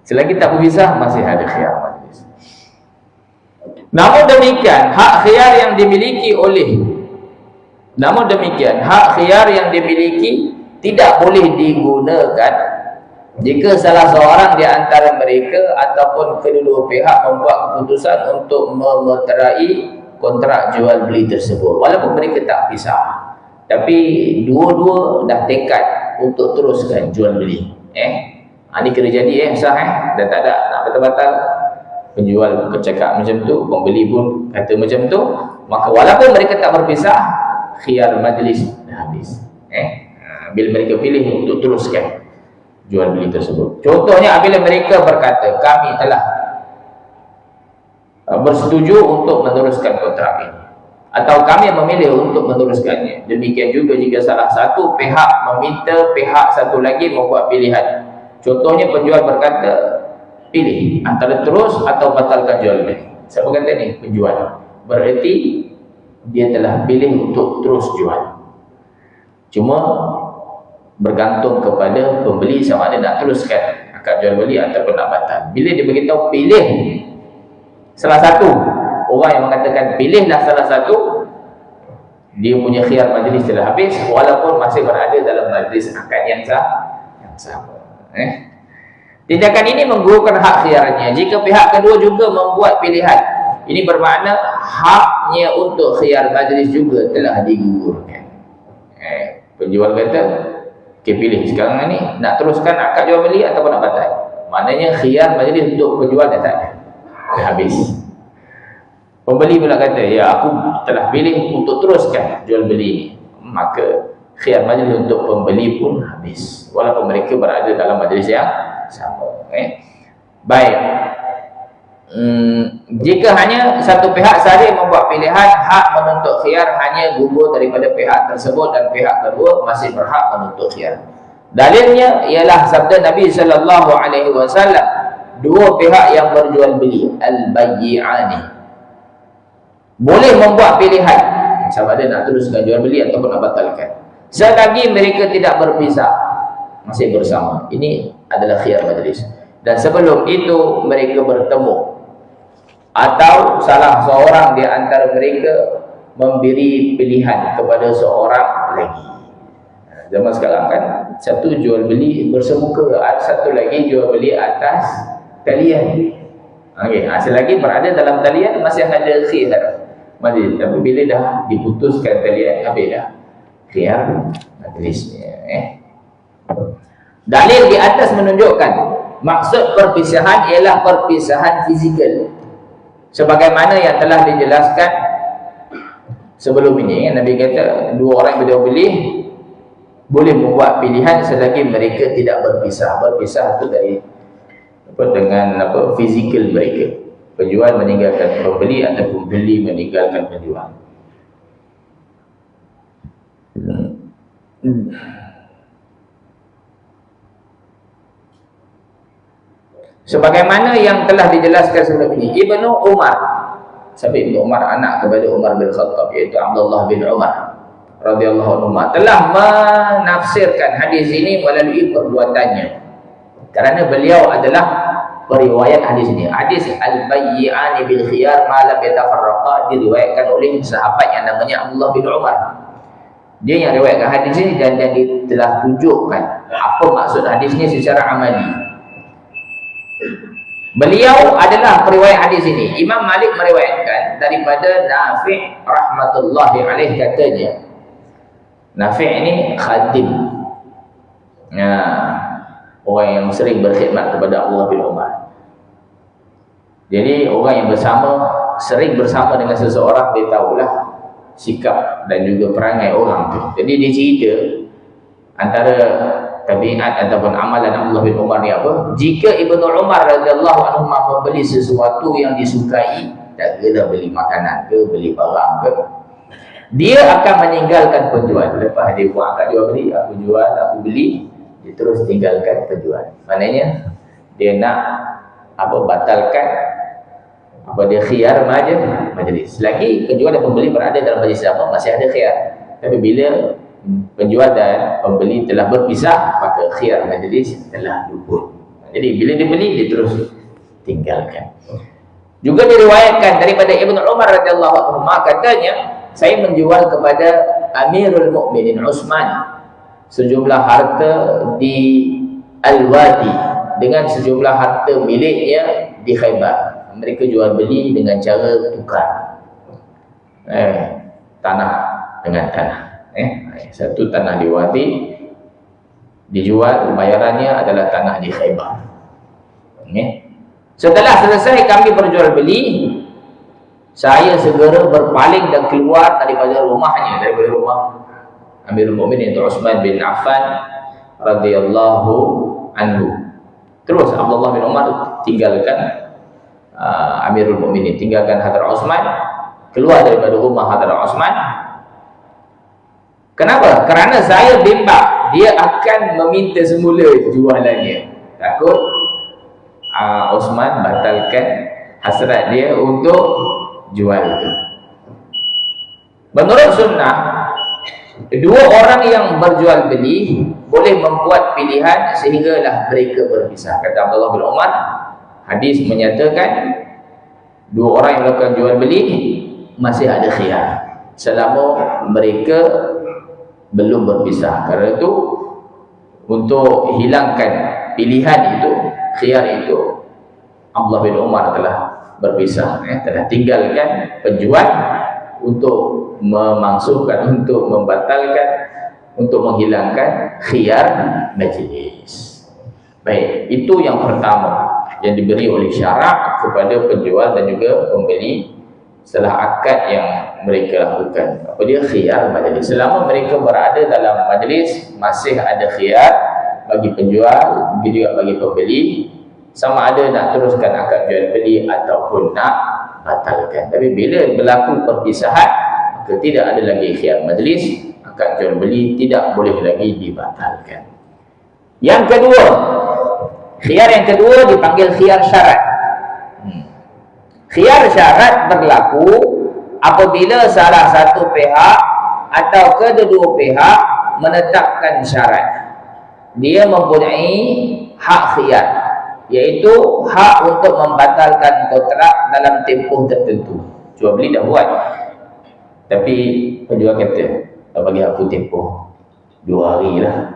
Selagi tak berpisah, masih ada khiyar majlis. Namun demikian, hak khiyar yang dimiliki tidak boleh digunakan jika salah seorang di antara mereka ataupun kedua pihak membuat keputusan untuk memeterai kontrak jual beli tersebut. Walaupun mereka tak pisah, tapi dua-dua dah tekad untuk teruskan jual beli. Ini kena jadi sah dan tak ada nak batal-batal. Penjual bercakap macam tu, pembeli pun kata macam tu, maka walaupun mereka tak berpisah, khiyar majlis dah habis. Bila mereka pilih untuk teruskan jual beli tersebut. Contohnya apabila mereka berkata, kami telah bersetuju untuk meneruskan kontrak ini, atau kami memilih untuk meneruskannya. Demikian juga jika salah satu pihak meminta pihak satu lagi membuat pilihan. Contohnya penjual berkata, pilih antara terus atau batalkan jual beli. Siapa kata ni? Penjual. Berarti dia telah pilih untuk terus jual. Cuma bergantung kepada pembeli sama ada nak teruskan akad jual beli ataupun nak batal. Bila dia beritahu pilih salah satu, orang yang mengatakan pilihlah salah satu, dia punya khiyar majlis telah habis walaupun masih berada dalam majlis akad yang sama. Tindakan ini menggugurkan hak khiyarnya jika pihak kedua juga membuat pilihan. Ini bermakna haknya untuk khiyar majlis juga telah digugurkan. Penjual kata, okay, pilih sekarang ni nak teruskan akad jual beli ataupun nak batal. Maknanya khiyar majlis untuk penjual dah tak ada, dah habis. Pembeli pula kata, ya aku telah pilih untuk teruskan jual beli ni, maka khiyar majlis untuk pembeli pun habis walaupun mereka berada dalam majlis yang sama. Baik. Jika hanya satu pihak sahaja membuat pilihan, hak menuntut khiyar hanya gugur daripada pihak tersebut dan pihak kedua masih berhak menuntut khiyar. Dalilnya ialah sabda Nabi sallallahu alaihi wasallam, dua pihak yang berjual beli, al-bayyi'ani, boleh membuat pilihan sama ada nak teruskan jual beli ataupun nak batalkan, selagi mereka tidak berpisah, masih bersama. Ini adalah khiyar majlis. Dan sebelum itu mereka bertemu, atau salah seorang di antara mereka memberi pilihan kepada seorang lagi. Zaman sekarang kan satu jual beli bersemuka, satu lagi jual beli atas talian. Okey, selagi berada dalam talian masih ada khiyar majlis. Tapi bila dah diputuskan talian, habis dah khiyar majlisnya. Dalil di atas menunjukkan maksud perpisahan ialah perpisahan fizikal, sebagaimana yang telah dijelaskan sebelum ini. Nabi kata dua orang yang berdua boleh membuat pilihan selagi mereka tidak berpisah. Berpisah itu dari dengan fizikal mereka. Penjual meninggalkan pembeli atau pembeli meninggalkan penjual. Sebagaimana yang telah dijelaskan sebelum ini, Ibnu Umar, sampai Ibnu Umar anak kepada Umar bin Khattab, iaitu Abdullah bin Umar radhiyallahu anhu, telah menafsirkan hadis ini melalui perbuatannya, kerana beliau adalah periwayat hadis ini. Hadis al-bayyi'ani bil khiyar ma lam yatafarraqa diriwayatkan oleh sahabat yang namanya Abdullah bin Umar. Dia yang riwayatkan hadis ini dan dia telah tunjukkan apa maksud hadis ini secara amali. Beliau adalah periwayat hadis ini. Imam Malik meriwayatkan daripada Nafi' rahmatullahi alaih, katanya Nafi' ini khadim, orang yang sering berkhidmat kepada Abdullah bin Umar. Jadi orang yang sering bersama dengan seseorang, dia tahulah sikap dan juga perangai orang tu. Jadi dia cerita antara tabiat ataupun amalan Abdullah bin Umar ni apa? Jika Ibnu Umar radhiyallahu anhu membeli sesuatu yang disukai, tak kira beli makanan ke, beli barang ke, dia akan meninggalkan penjual. Lepas dia buat akad jual beli, aku jual, aku beli, dia terus tinggalkan penjual. Maknanya dia nak batalkan dia khiyar majlis. Selagi penjual dan pembeli berada dalam majlis sama, masih ada khiyar. Tapi bila penjual dan pembeli telah berpisah, maka khiyar majlis telah luput. Jadi bila dia beli, dia terus tinggalkan. Juga diriwayatkan daripada Ibnu Umar radhiyallahu anhu, katanya, saya menjual kepada Amirul Mukminin Utsman sejumlah harta di Al-Wadi dengan sejumlah harta miliknya di Khaybar. Mereka jual beli dengan cara tukar, tanah dengan tanah. Satu tanah di Wadi dijual, bayarannya adalah tanah di Khaybar. Setelah selesai kami berjual beli, saya segera berpaling dan keluar daripada rumahnya, daripada rumah Amirul Mukminin Utsman bin Affan radhiyallahu anhu. Terus Abdullah bin Umar tinggalkan Amirul Mukminin, tinggalkan Hadrat Utsman, keluar daripada rumah Hadrat Utsman. Kenapa? Kerana saya bimbang dia akan meminta semula jualannya. Takut Utsman batalkan hasrat dia untuk jual itu. Menurut sunnah, dua orang yang berjual beli boleh membuat pilihan sehinggalah mereka berpisah. Kata Abdullah bin Umar, hadis menyatakan dua orang yang melakukan jual beli masih ada khiyar selama mereka belum berpisah. Karena itu, untuk hilangkan pilihan itu, khiyar itu, Abdullah bin Umar telah berpisah, telah tinggalkan penjual untuk memansuhkan, untuk membatalkan, untuk menghilangkan khiyar majlis. Baik, itu yang pertama yang diberi oleh syarak kepada penjual dan juga pembeli setelah akad yang mereka lakukan. Apa dia? Khiyar majlis. Selama mereka berada dalam majlis, masih ada khiyar bagi penjual, juga bagi pembeli, sama ada nak teruskan akad jual beli ataupun nak batalkan. Tapi bila berlaku perpisahan, maka tidak ada lagi khiyar majlis, akad jual beli tidak boleh lagi dibatalkan. Yang kedua, khiyar yang kedua dipanggil khiyar syarat. Khiyar syarat berlaku apabila salah satu pihak atau kedua pihak menetapkan syarat. Dia mempunyai hak khiyar, iaitu hak untuk membatalkan kontrak dalam tempoh tertentu. Jual beli dah buat, tapi penjual kata, bagi aku tempoh 2 hari lah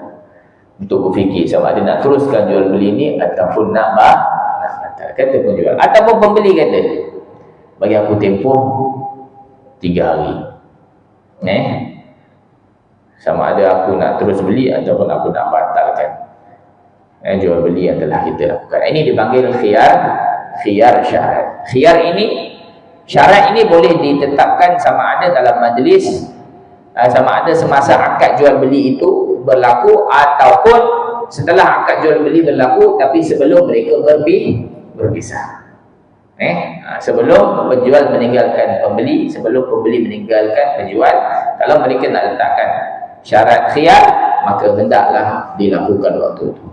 untuk berfikir sama ada nak teruskan jual beli ni ataupun nak batalkan. batal. Kata penjual ataupun pembeli kata, bagi aku tempoh 3 hari. Sama ada aku nak terus beli ataupun aku nak batalkan jual beli yang telah kita lakukan. Ini dipanggil khiyar syarat. Syarat ini boleh ditetapkan sama ada dalam majlis, sama ada semasa akad jual beli itu berlaku ataupun setelah akad jual beli berlaku tapi sebelum mereka berpisah. Sebelum penjual meninggalkan pembeli, sebelum pembeli meninggalkan penjual, kalau mereka nak letakkan syarat khiyar, maka hendaklah dilakukan waktu itu.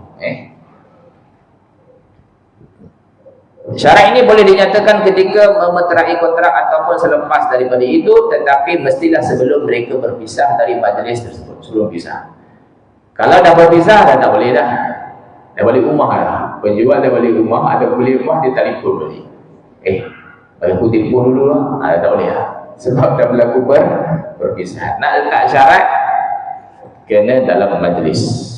Syarat ini boleh dinyatakan ketika memeterai kontrak ataupun selepas daripada itu, tetapi mestilah sebelum mereka berpisah dari majlis tersebut, sebelum pisah. Kalau dah berpisah, dah tak boleh dah. Dah balik rumah dah. Penjual dah balik rumah, ada balik rumah, dia telefon balik. Bagi aku telefon dulu lah. Tak boleh lah. Sebab dah berlaku berpisah. Nak letak syarat, kena dalam majlis.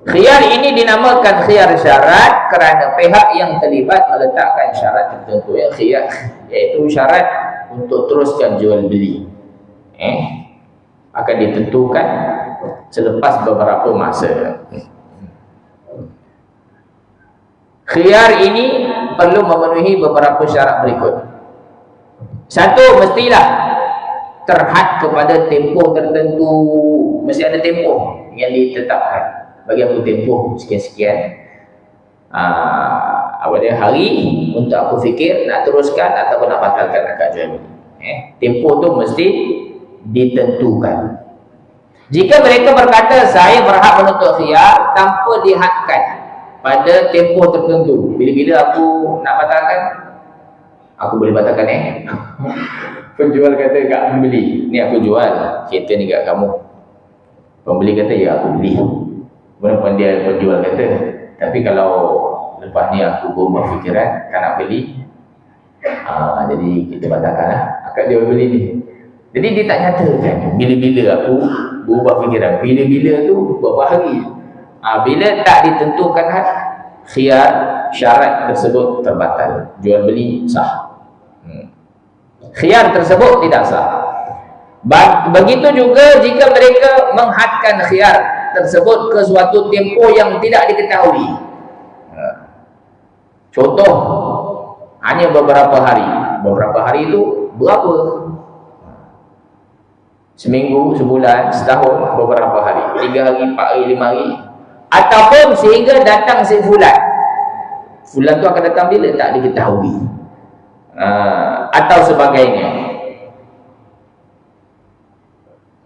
Khiyar ini dinamakan khiyar syarat kerana pihak yang terlibat meletakkan syarat tertentu. Khiyar iaitu syarat untuk teruskan jual beli. Akan ditentukan selepas beberapa masa. Khiyar ini perlu memenuhi beberapa syarat berikut. Satu, mestilah terhad kepada tempoh tertentu. Mesti ada tempoh yang ditetapkan. Bagi aku tempoh sekian-sekian hari untuk aku fikir nak teruskan ataupun nak batalkan akad jual beli. Tempoh tu mesti ditentukan. Jika mereka berkata saya berhak menuntut khiyar tanpa dihadkan pada tempoh tertentu, bila-bila aku nak batalkan, aku boleh batalkan. Penjual kata kat pembeli, ni aku jual kereta ni kat kamu. Pembeli kata ya aku beli. Walaupun dia penjual kata, tapi kalau lepas ni aku berubah fikiran tak nak beli, jadi kita batalkan lah akad jual beli ni. Jadi dia tak nyatakan bila-bila aku berubah fikiran, bila-bila tu berapa hari. Bila tak ditentukan khiyar, syarat tersebut terbatal, jual beli sah. Khiyar tersebut tidak sah. Begitu juga jika mereka menghadkan khiyar tersebut ke suatu tempoh yang tidak diketahui. Contoh, hanya beberapa hari. Beberapa hari itu berapa? Seminggu, sebulan, setahun, beberapa hari. 3 hari, 4 hari, 5 hari. Ataupun sehingga datang sebulan. Bulan tu akan datang bila? Tak diketahui. Atau sebagainya.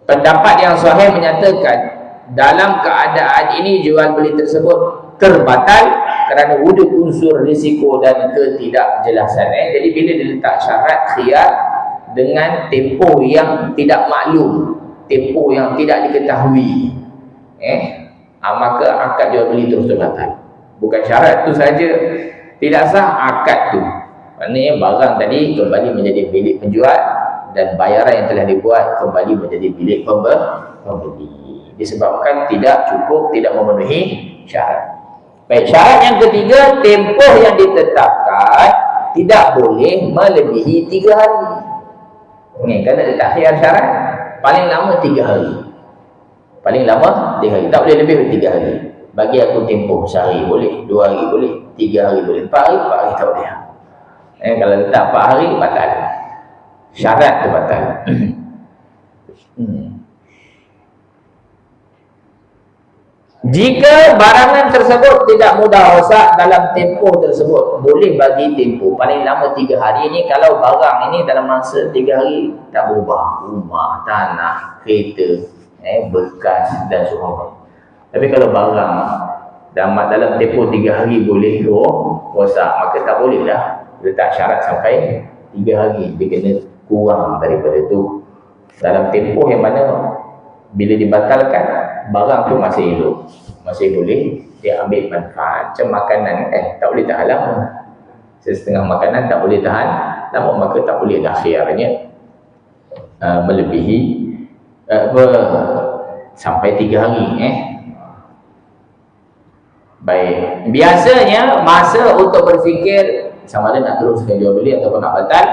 Pendapat yang sahih menyatakan dalam keadaan ini jual beli tersebut terbatal kerana wujud unsur risiko dan ketidakjelasan. Jadi bila diletak syarat khiyar dengan tempoh yang tidak maklum, tempoh yang tidak diketahui, maka akad jual beli terus terbatal. Bukan syarat tu saja tidak sah, akad tu. Maknanya barang tadi kembali menjadi milik penjual dan bayaran yang telah dibuat kembali menjadi milik pembeli. Disebabkan tidak cukup, tidak memenuhi syarat. Baik, syarat yang ketiga, tempoh yang ditetapkan tidak boleh melebihi 3 hari. Kerana letak khiyar syarat, paling lama 3 hari. Paling lama 3 hari, tak boleh lebih dari 3 hari. Bagi aku tempoh sehari boleh, 2 hari boleh, 3 hari boleh, 4 hari tak boleh. Kalau letak 4 hari, batal. Syarat tu batal. Jika barangan tersebut tidak mudah rosak dalam tempoh tersebut, boleh bagi tempoh paling lama 3 hari. Ini kalau barang ini dalam masa 3 hari tak berubah, rumah, tanah, kereta, bekas dan sebagainya. Tapi kalau barang dalam tempoh 3 hari boleh rosak, maka tak boleh lah letak syarat sampai 3 hari. Dia kena kurang daripada itu dalam tempoh yang mana bila dibatalkan barang tu masih hidup, masih boleh dia ambil manfaat. Macam makanan tak boleh tahan lama. Setengah makanan tak boleh tahan lama, maka tak boleh dah khiyarnya melebihi sampai 3 hari. Baik, biasanya masa untuk berfikir sama ada nak teruskan jual beli ataupun nak batal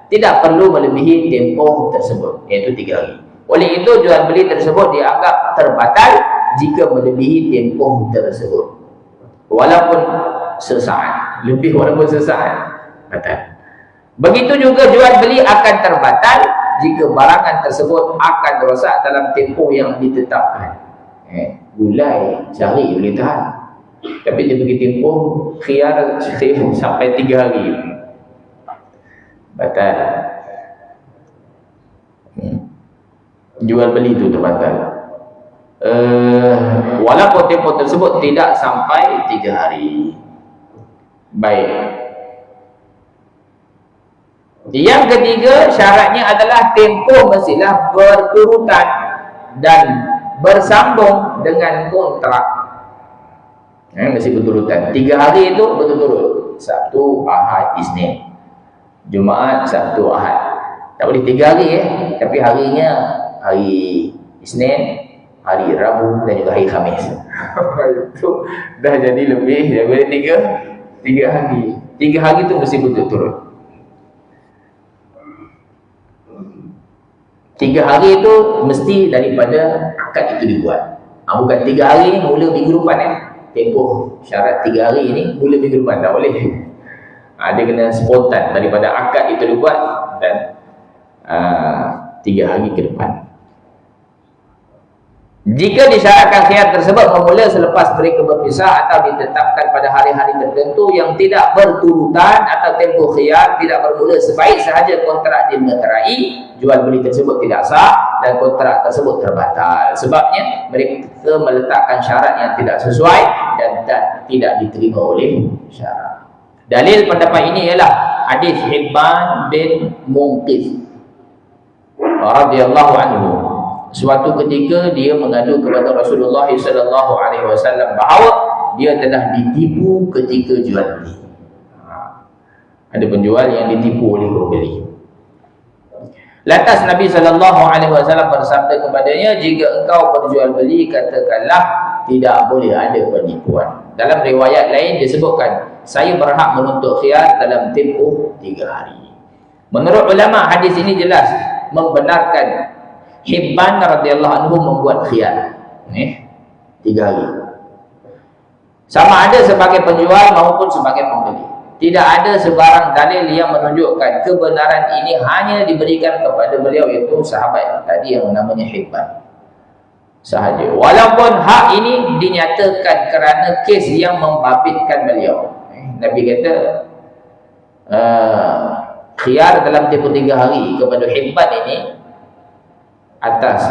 tidak perlu melebihi tempoh tersebut, iaitu 3 hari. Oleh itu jual beli tersebut dianggap terbatal jika melebihi tempoh tersebut, walaupun sesaat, lebih walaupun sesaat, batal. Begitu juga jual beli akan terbatal jika barangan tersebut akan rosak dalam tempoh yang ditetapkan. Gulai cari boleh tahan, tapi dia bagi tempoh khiyar sampai 3 hari, batal. Jual beli itu terbatal walaupun tempoh tersebut tidak sampai 3 hari. Baik, yang ketiga syaratnya adalah tempoh mestilah berturutan dan bersambung dengan kontrak. Mesti berturutan. 3 hari itu berturut-turut, Sabtu, Ahad, Isnin, Jumaat, Sabtu, Ahad. Tak boleh 3 hari tapi harinya hari Isnin, hari Rabu dan juga hari Khamis. Itu dah jadi lebih daripada 3 hari. 3 hari itu mesti berturut-turut. 3 hari itu mesti daripada akad itu dibuat. Bukan 3 hari mula minggu depan tempoh syarat 3 hari ini mula minggu depan, tak boleh. Dia kena spontan daripada akad itu dibuat dan 3 hari ke depan. Jika disyaratkan khiyar tersebut bermula selepas mereka berpisah atau ditetapkan pada hari-hari tertentu yang tidak berturutan atau tempoh khiyar tidak bermula sebaik sahaja kontrak dimeterai, jual beli tersebut tidak sah dan kontrak tersebut terbatal. Sebabnya mereka meletakkan syarat yang tidak sesuai dan tidak diterima oleh syarak. Dalil pendapat ini ialah hadis Hibban bin Munqidh radhiyallahu anhu. Suatu ketika dia mengadu kepada Rasulullah SAW bahawa dia telah ditipu ketika jual beli. Ada penjual yang ditipu oleh pembeli. Lantas Nabi SAW bersabda kepadanya, jika engkau berjual beli, katakanlah tidak boleh ada penipuan. Dalam riwayat lain disebutkan, saya berhak menuntut khiyar dalam tempoh 3 hari. Menurut ulama, hadis ini jelas membenarkan Hibban radhiyallahu anhu membuat khiyar 3 hari, sama ada sebagai penjual maupun sebagai pembeli. Tidak ada sebarang dalil yang menunjukkan kebenaran ini hanya diberikan kepada beliau, iaitu sahabat tadi yang namanya Hibban sahaja. Walaupun hak ini dinyatakan kerana kes yang membabitkan beliau. Nabi kata khiyar dalam tempoh 3 hari kepada Hibban ini atas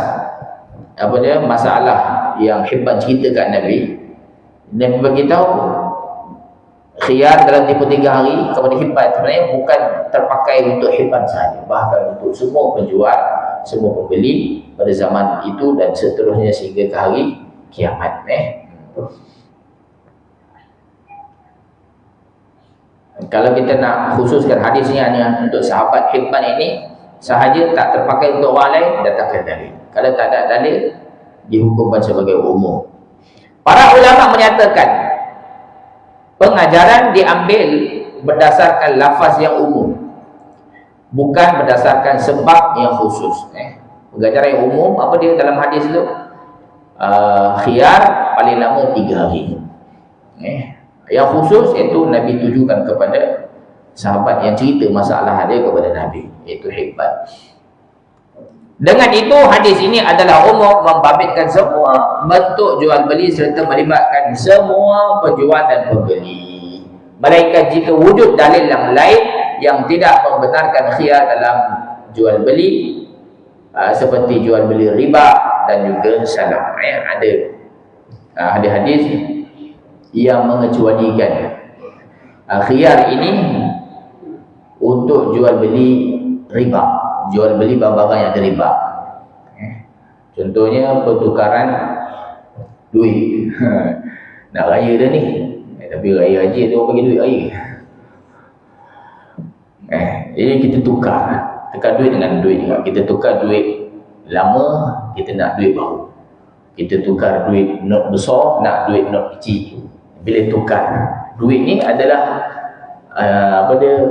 masalah yang Hibban cerita kat Nabi. Nabi beritahu khiyar dalam tempoh 3 hari kepada Hibban sebenarnya bukan terpakai untuk Hibban sahaja, bahkan untuk semua penjual, semua pembeli pada zaman itu dan seterusnya sehingga ke hari kiamat. Kalau kita nak khususkan hadisnya hanya untuk sahabat Hibban ini sahaja, tak terpakai untuk orang lain, datangkan dalil. Kalau tak ada dalil, dihukumkan sebagai umum. Para ulama menyatakan pengajaran diambil berdasarkan lafaz yang umum, bukan berdasarkan sebab yang khusus. Pengajaran yang umum apa dia dalam hadis itu? Khiyar paling lama 3 hari. Yang khusus itu Nabi tujukan kepada sahabat yang cerita masalah dia kepada Nabi, iaitu Hibban. Dengan itu hadis ini adalah umum, membabitkan semua bentuk jual beli serta melibatkan semua penjual dan pembeli. Melainkan jika wujud dalil yang lain yang tidak membenarkan khiyar dalam jual beli, seperti jual beli riba dan juga salam. Ada hadis yang mengecualikan khiyar ini untuk jual beli riba, jual beli barang-barang yang ada riba. Contohnya pertukaran duit. Nak raya dah ni, tapi raya haji tu orang bagi duit raya. Jadi kita tukar duit dengan duit juga. Kita tukar duit lama, kita nak duit baru. Kita tukar duit not besar, nak duit not kecil. bila tukar. Duit ni adalah apa dia,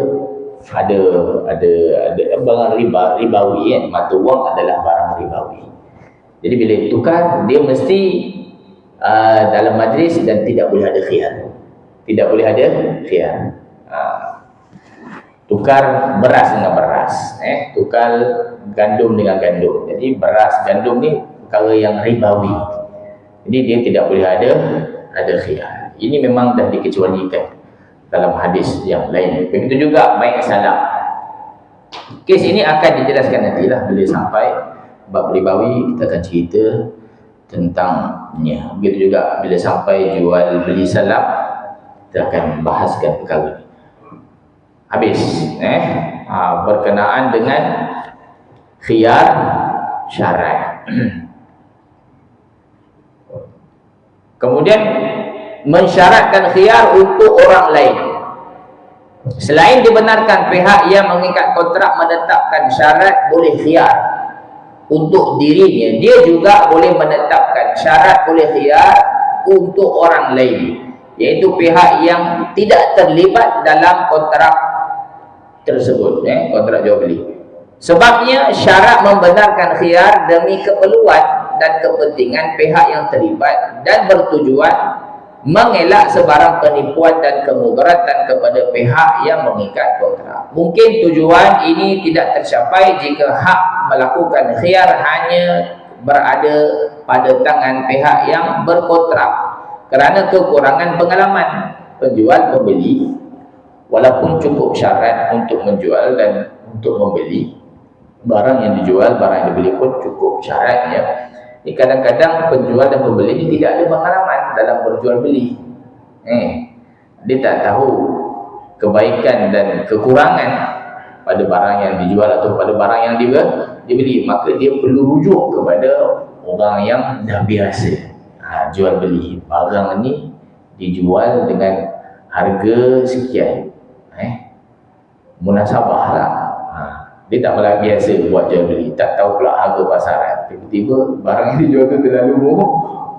ada barang ribawi kan. Mata wang adalah barang ribawi. Jadi bila tukar, dia mesti dalam majlis dan tidak boleh ada khiyar. Tidak boleh ada khiyar. Tukar beras dengan beras, tukar gandum dengan gandum. Jadi beras, gandum ni perkara yang ribawi. Jadi dia tidak boleh ada khiyar. Ini memang dah dikecualikan dalam hadis yang lain. Begitu juga baik salam. Kes ini akan dijelaskan nantilah bila sampai bab ribawi, kita akan cerita tentangnya. Begitu juga bila sampai jual beli salam, kita akan bahaskan perkara ini. Habis berkenaan dengan khiyar syarat. Kemudian mensyaratkan khiyar untuk orang lain. Selain dibenarkan pihak yang mengikat kontrak menetapkan syarat boleh khiyar untuk dirinya, dia juga boleh menetapkan syarat boleh khiyar untuk orang lain, iaitu pihak yang tidak terlibat dalam kontrak tersebut, kontrak jual beli. Sebabnya syarat membenarkan khiyar demi keperluan dan kepentingan pihak yang terlibat dan bertujuan mengelak sebarang penipuan dan kemudaratan kepada pihak yang mengikat kontrak. Mungkin tujuan ini tidak tercapai jika hak melakukan khiyar hanya berada pada tangan pihak yang berkontrak kerana kekurangan pengalaman penjual pembeli. Walaupun cukup syarat untuk menjual dan untuk membeli, barang yang dijual, barang yang dibeli pun cukup syaratnya. Ini kadang-kadang penjual dan pembeli ini tidak ada pengalaman dalam berjual beli. Dia tak tahu kebaikan dan kekurangan pada barang yang dijual atau pada barang yang dibeli. Maka dia perlu rujuk kepada orang yang dah biasa jual beli. Barang ini dijual dengan harga sekian, munasabah lah. Dia tak pernah biasa buat jual beli, tak tahu pula harga pasaran. Tiba-tiba barang yang dijual tu terlalu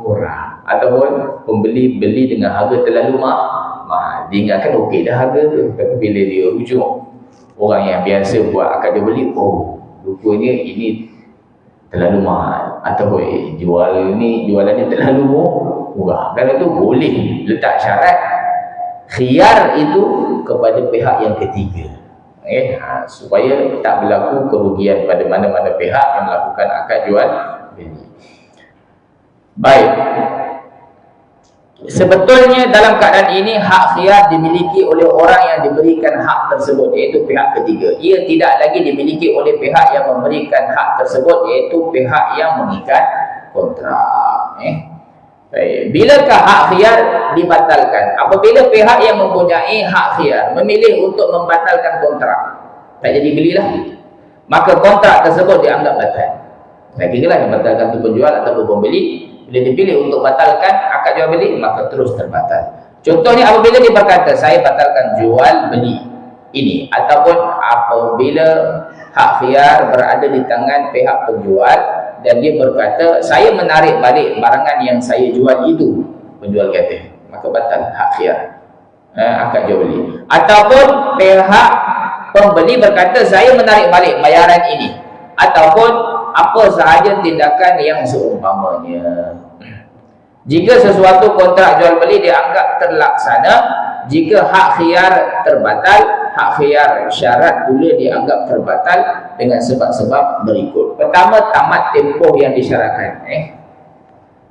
murah, ataupun pembeli beli dengan harga terlalu mahal. Dia ingatkan okey dah harga tu, tapi bila dia rujuk orang yang biasa buat akad jual beli, rupanya ini terlalu mahal, ataupun jualan ni terlalu murah. Kerana tu boleh letak syarat khiyar itu kepada pihak yang ketiga, supaya tak berlaku kerugian pada mana-mana pihak yang melakukan akad jual beli. Baik, sebetulnya dalam keadaan ini hak khiyar dimiliki oleh orang yang diberikan hak tersebut, iaitu pihak ketiga. Ia tidak lagi dimiliki oleh pihak yang memberikan hak tersebut, iaitu pihak yang mengikat kontrak. Baik. Bilakah hak khiyar dibatalkan? Apabila pihak yang mempunyai hak khiyar memilih untuk membatalkan kontrak, tak jadi belilah, maka kontrak tersebut dianggap batal. Saya kira yang batalkan itu penjual atau pembeli. Bila dipilih untuk batalkan akad jual beli, maka terus terbatal. Contohnya apabila dia berkata, saya batalkan jual beli ini, ataupun apabila hak khiyar berada di tangan pihak penjual dan dia berkata, saya menarik balik barangan yang saya jual itu, penjual kata, maka batal hak khiyar akad jual beli. Ataupun pihak pembeli berkata, saya menarik balik bayaran ini, ataupun apa sahaja tindakan yang seumpamanya. Jika sesuatu kontrak jual beli dianggap terlaksana, jika hak khiyar terbatal, hak khiyar syarat pula dianggap terbatal dengan sebab-sebab berikut. Pertama, tamat tempoh yang disyaratkan.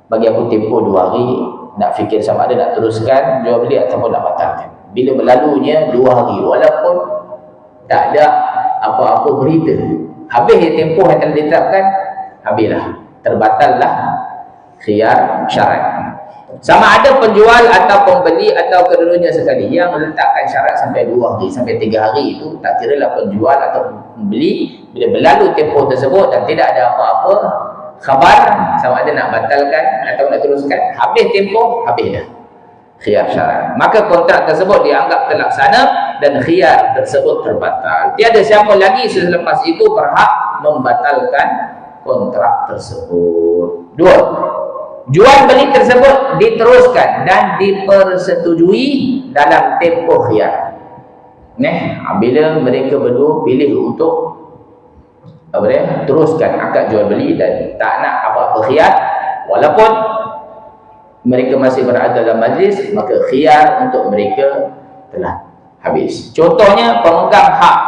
Bagi aku tempoh 2 hari, nak fikir sama ada nak teruskan jual beli ataupun nak batalkan. Bila berlalunya 2 hari, walaupun tak ada apa-apa berita, habis tempoh yang telah ditetapkan, habislah, terbatallah khiyar syarat. Sama ada penjual atau pembeli atau kedua-duanya sekali yang meletakkan syarat sampai 2 hari, sampai 3 hari itu, tak kiralah penjual atau pembeli, bila berlalu tempoh tersebut dan tidak ada apa-apa khabar sama ada nak batalkan atau nak teruskan, habis tempoh, habislah khiyar syarat, maka kontrak tersebut dianggap terlaksana dan khiyar tersebut terbatal. Tiada siapa lagi selepas itu berhak membatalkan kontrak tersebut. 2.
Jual beli tersebut diteruskan dan dipersetujui dalam tempoh khiyar. Bila mereka berdua pilih untuk teruskan akad jual beli dan tak nak apa-apa khiyar, walaupun mereka masih berada dalam majlis, maka khiyar untuk mereka telah habis. Contohnya, pemegang hak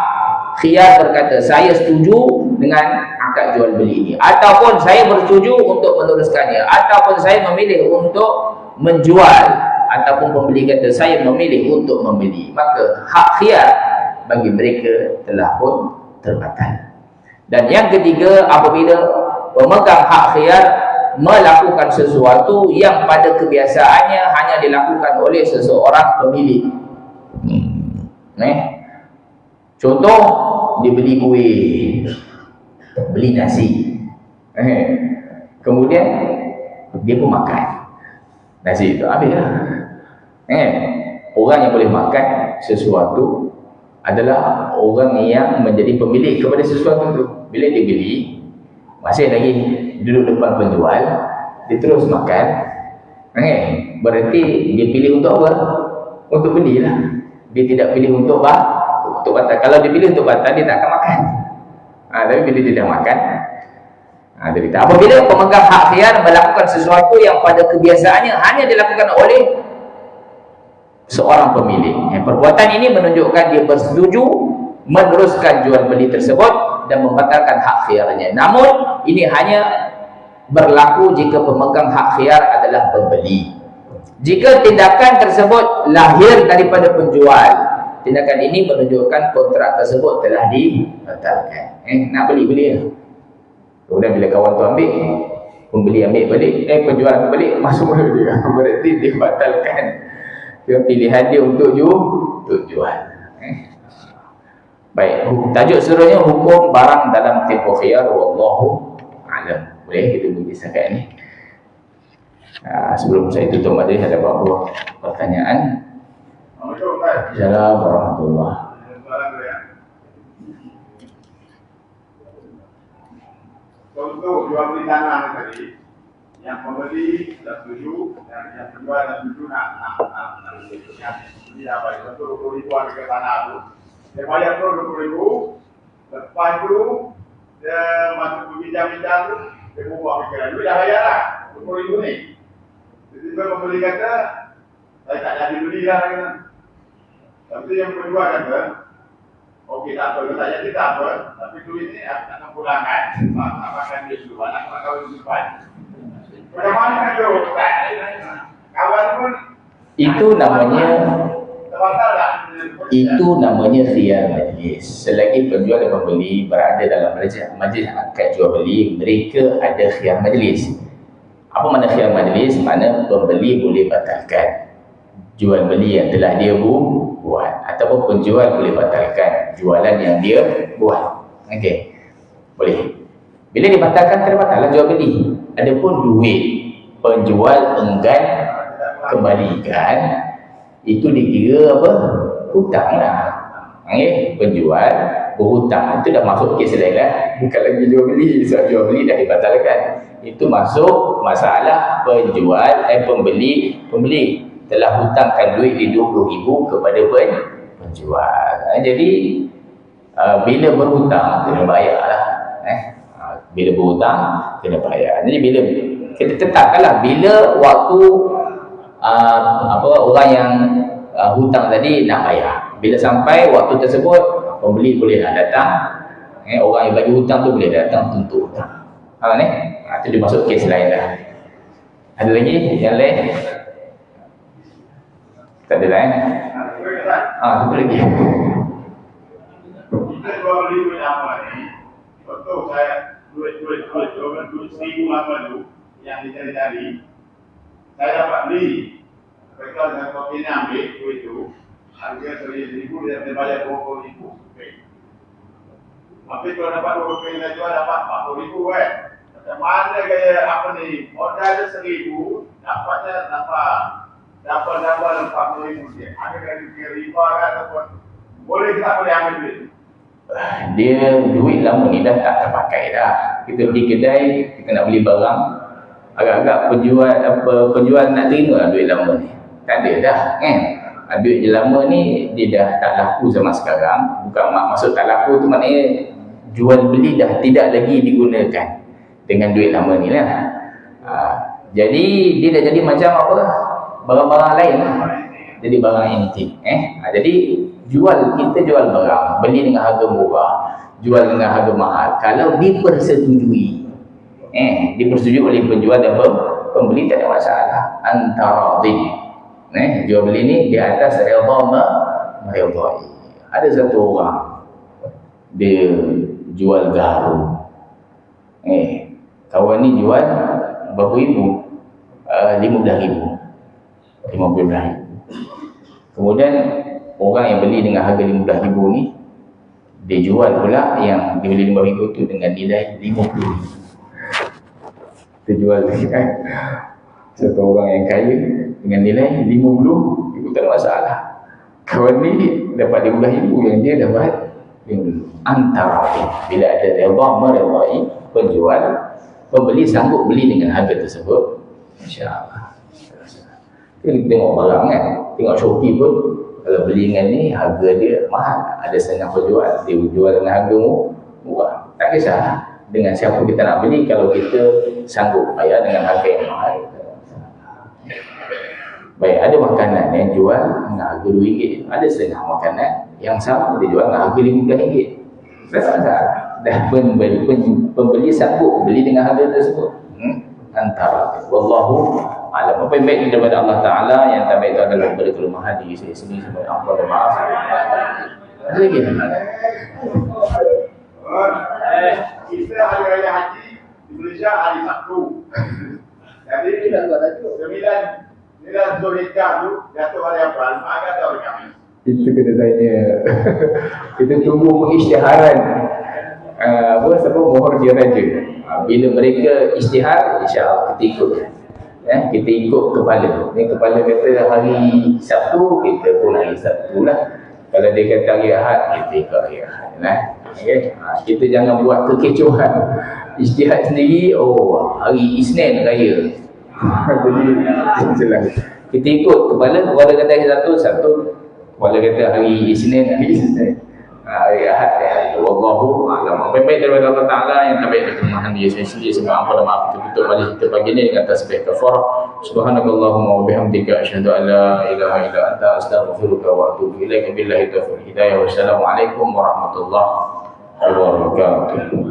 khiyar berkata, saya setuju dengan akad jual beli ini, ataupun saya bersetuju untuk meneruskannya, ataupun saya memilih untuk menjual, ataupun pembeli kata saya memilih untuk membeli, maka hak khiyar bagi mereka telah pun terbatal. Dan yang ketiga, apabila pemegang hak khiyar melakukan sesuatu yang pada kebiasaannya hanya dilakukan oleh seseorang pemilik. Contoh, dia beli kuih, beli nasi, kemudian dia pun makan nasi itu, habislah. Orang yang boleh makan sesuatu adalah orang yang menjadi pemilik kepada sesuatu itu. Bila dia beli, masih lagi duduk depan penjual, dia terus makan, berarti dia pilih untuk apa? Untuk belilah. Dia tidak pilih untuk batal. Kalau dia pilih untuk batal, dia tak akan makan. Tapi bila dia dah makan, apabila pemegang hak khiyar melakukan sesuatu yang pada kebiasaannya hanya dilakukan oleh seorang pemilik, perbuatan ini menunjukkan dia bersetuju meneruskan jual beli tersebut dan membatalkan hak khiyarnya. Namun ini hanya berlaku jika pemegang hak khiyar adalah pembeli. Jika tindakan tersebut lahir daripada penjual, tindakan ini menunjukkan kontrak tersebut telah dibatalkan. Nak beli lah. Kemudian bila kawan tu ambil, pembeli ambil balik, penjual ambil balik, masuk balik dia. Berarti dia batalkan pilihan dia untuk jual. Baik, tajuk seterusnya hukum barang dalam tempoh khiyar, wallahu a'lam. Boleh kita pergi setakat ni. Sebelum saya tutup majlis, ada beberapa pertanyaan. Assalamualaikum warahmatullahi wabarakatuh.
Contoh jual beli tanah tadi, yang pembeli dah setuju dan yang penjual dah setuju nak beli apa? Contoh 20,000 harga tanah tu, dia bayar tu 20,000, lepas tu dia masuk berbincang-bincang tu, dia buat fikiran, duit dah bayar lah 20,000 ni. Tiba-tiba pembeli kata, saya tak jadi beli lah. Tapi yang penjual kata, okey tak apa, tak jadi tak apa, tapi duit ni aku tak akan pulangkan. Tak makan dia dulu, anak nak kahwin simpan. Macam mana kan dia? Kawan pun
itu namanya khiyar majlis. Selagi penjual dan pembeli berada dalam majlis akad jual beli, mereka ada khiyar majlis. Apa makna khiyar majlis? Makna pembeli boleh batalkan jual beli yang telah dia buat, ataupun penjual boleh batalkan jualan yang dia buat. Okey, boleh. Bila dibatalkan, terbatallah jual beli. Adapun duit penjual enggan kembalikan, itu dikira apa? Hutang lah. Penjual berhutang, itu dah masuk kes lain lah. Bukan lagi jual beli. Sebab jual beli dah dibatalkan. Itu masuk masalah pembeli telah hutangkan duit di 20,000 kepada penjual. Jadi bila berhutang kena bayar lah. Bila berhutang kena bayar. Jadi bila kita tetapkanlah bila waktu orang yang hutang tadi nak bayar. Bila sampai waktu tersebut, pembeli bolehlah datang. Orang yang bagi hutang tu boleh datang tuntut hutang. Itu dia masuk kes lain dah. Ada lagi yang lain? Tak ada lain? Satu lagi.
Kita jual beli duit apa ni? Contoh saya duit 1,000 apa tu yang dicari-cari, saya dapat beli. Mereka dengan kopi ni ambil duit tu, harga 1,000, dia bayar 20,000. Tapi kalau dapat 20,000 saya jual dapat 40,000 kan? Macam mana gaya apa ni? Modal ada 1,000, dapatnya dapat 40,000 dia. Ada kali riba kan ataupun boleh tak boleh ambil duit?
Dia duit lama ni dah tak terpakai dah. Kita pergi kedai, kita nak beli barang, agak-agak penjual nak terima duit lama ni. Tak ada dah kan. Duit je lama ni dia dah tak laku zaman sekarang. Bukan maksud tak laku tu maknanya jual beli dah tidak lagi digunakan dengan duit lama ni lah. Jadi dia dah jadi macam apa lah, barang-barang lain lah. Jadi barang antik. Jadi kita jual barang, beli dengan harga murah, jual dengan harga mahal. Kalau dipersetujui, dipersetujui oleh penjual dan pembeli, tak ada masalah. Antara jual beli ni di atas redha meredai. Ada satu orang dia jual garu. Kawan ni jual berapa ribu? 15,000. 15,000. Kemudian orang yang beli dengan harga 15,000 ni, dia jual pula yang dia beli 5,000 tu dengan nilai 50,000. Dia jual kan? Satu orang yang kaya dengan nilai 50,000, itu tak ada masalah. Kawan ni dapat 15,000, yang dia dapat 50,000. Antara bila ada redha meredai, penjual, pembeli sanggup beli dengan harga tersebut, insya-Allah. Kita tengok barang kan, tengok Shopee pun, kalau beli dengan ni harga dia mahal, ada setengah penjual dia jual dengan harga murah. Tak kisah dengan siapa kita nak beli, kalau kita sanggup bayar dengan harga yang mahal. Baik, ada makanan yang jual dengan harga RM2, ada setengah makanan yang sama dia jual dengan harga RM15. Tak masalah. Dan pembeli sanggup beli dengan harga tersebut. Antara wallahu a'lam. Apa yang baik daripada Allah Ta'ala, yang tak baik itu adalah daripada kelemahan diri saya sendiri. Semoga ampun dan maaf. Ada lagi?
Kita hari raya haji di Malaysia hari Sabtu. Jadi 9 Zulhijjah tu jatuh hari apa? Agak tahu hari Khamis.
Itu kena tanya. Kita tunggu pengisytiharan siapa mohon dia raja. Bila mereka isytihar, insya-Allah kita ikut. Kita ikut kepala. Ni kepala kata hari Sabtu, kita pun hari Sabtu lah. Kalau dia kata hari Ahad, kita ikut hari Ahad lah. Kita jangan buat kekecohan. Isytihar sendiri, hari Isnin raya. Jadi kita ikut kepala kata hari Sabtu, kepala kata hari Isnin, hari Ahad, wallahu a'lam. Apa yang baik daripada Allah Ta'ala, yang tak baik daripada kelemahan dia saya sendiri. Semoga ampun dan maaf. Kita tutup majlis kita pagi ini dengan tasbih kafarah. Subhanakallahumma wa bihamdika, asyhadu an la ilaha illa anta, astaghfiruka wa atubu ilaika. Billahi taufiq wal hidayah. Wassalamualaikum warahmatullahi wabarakatuh.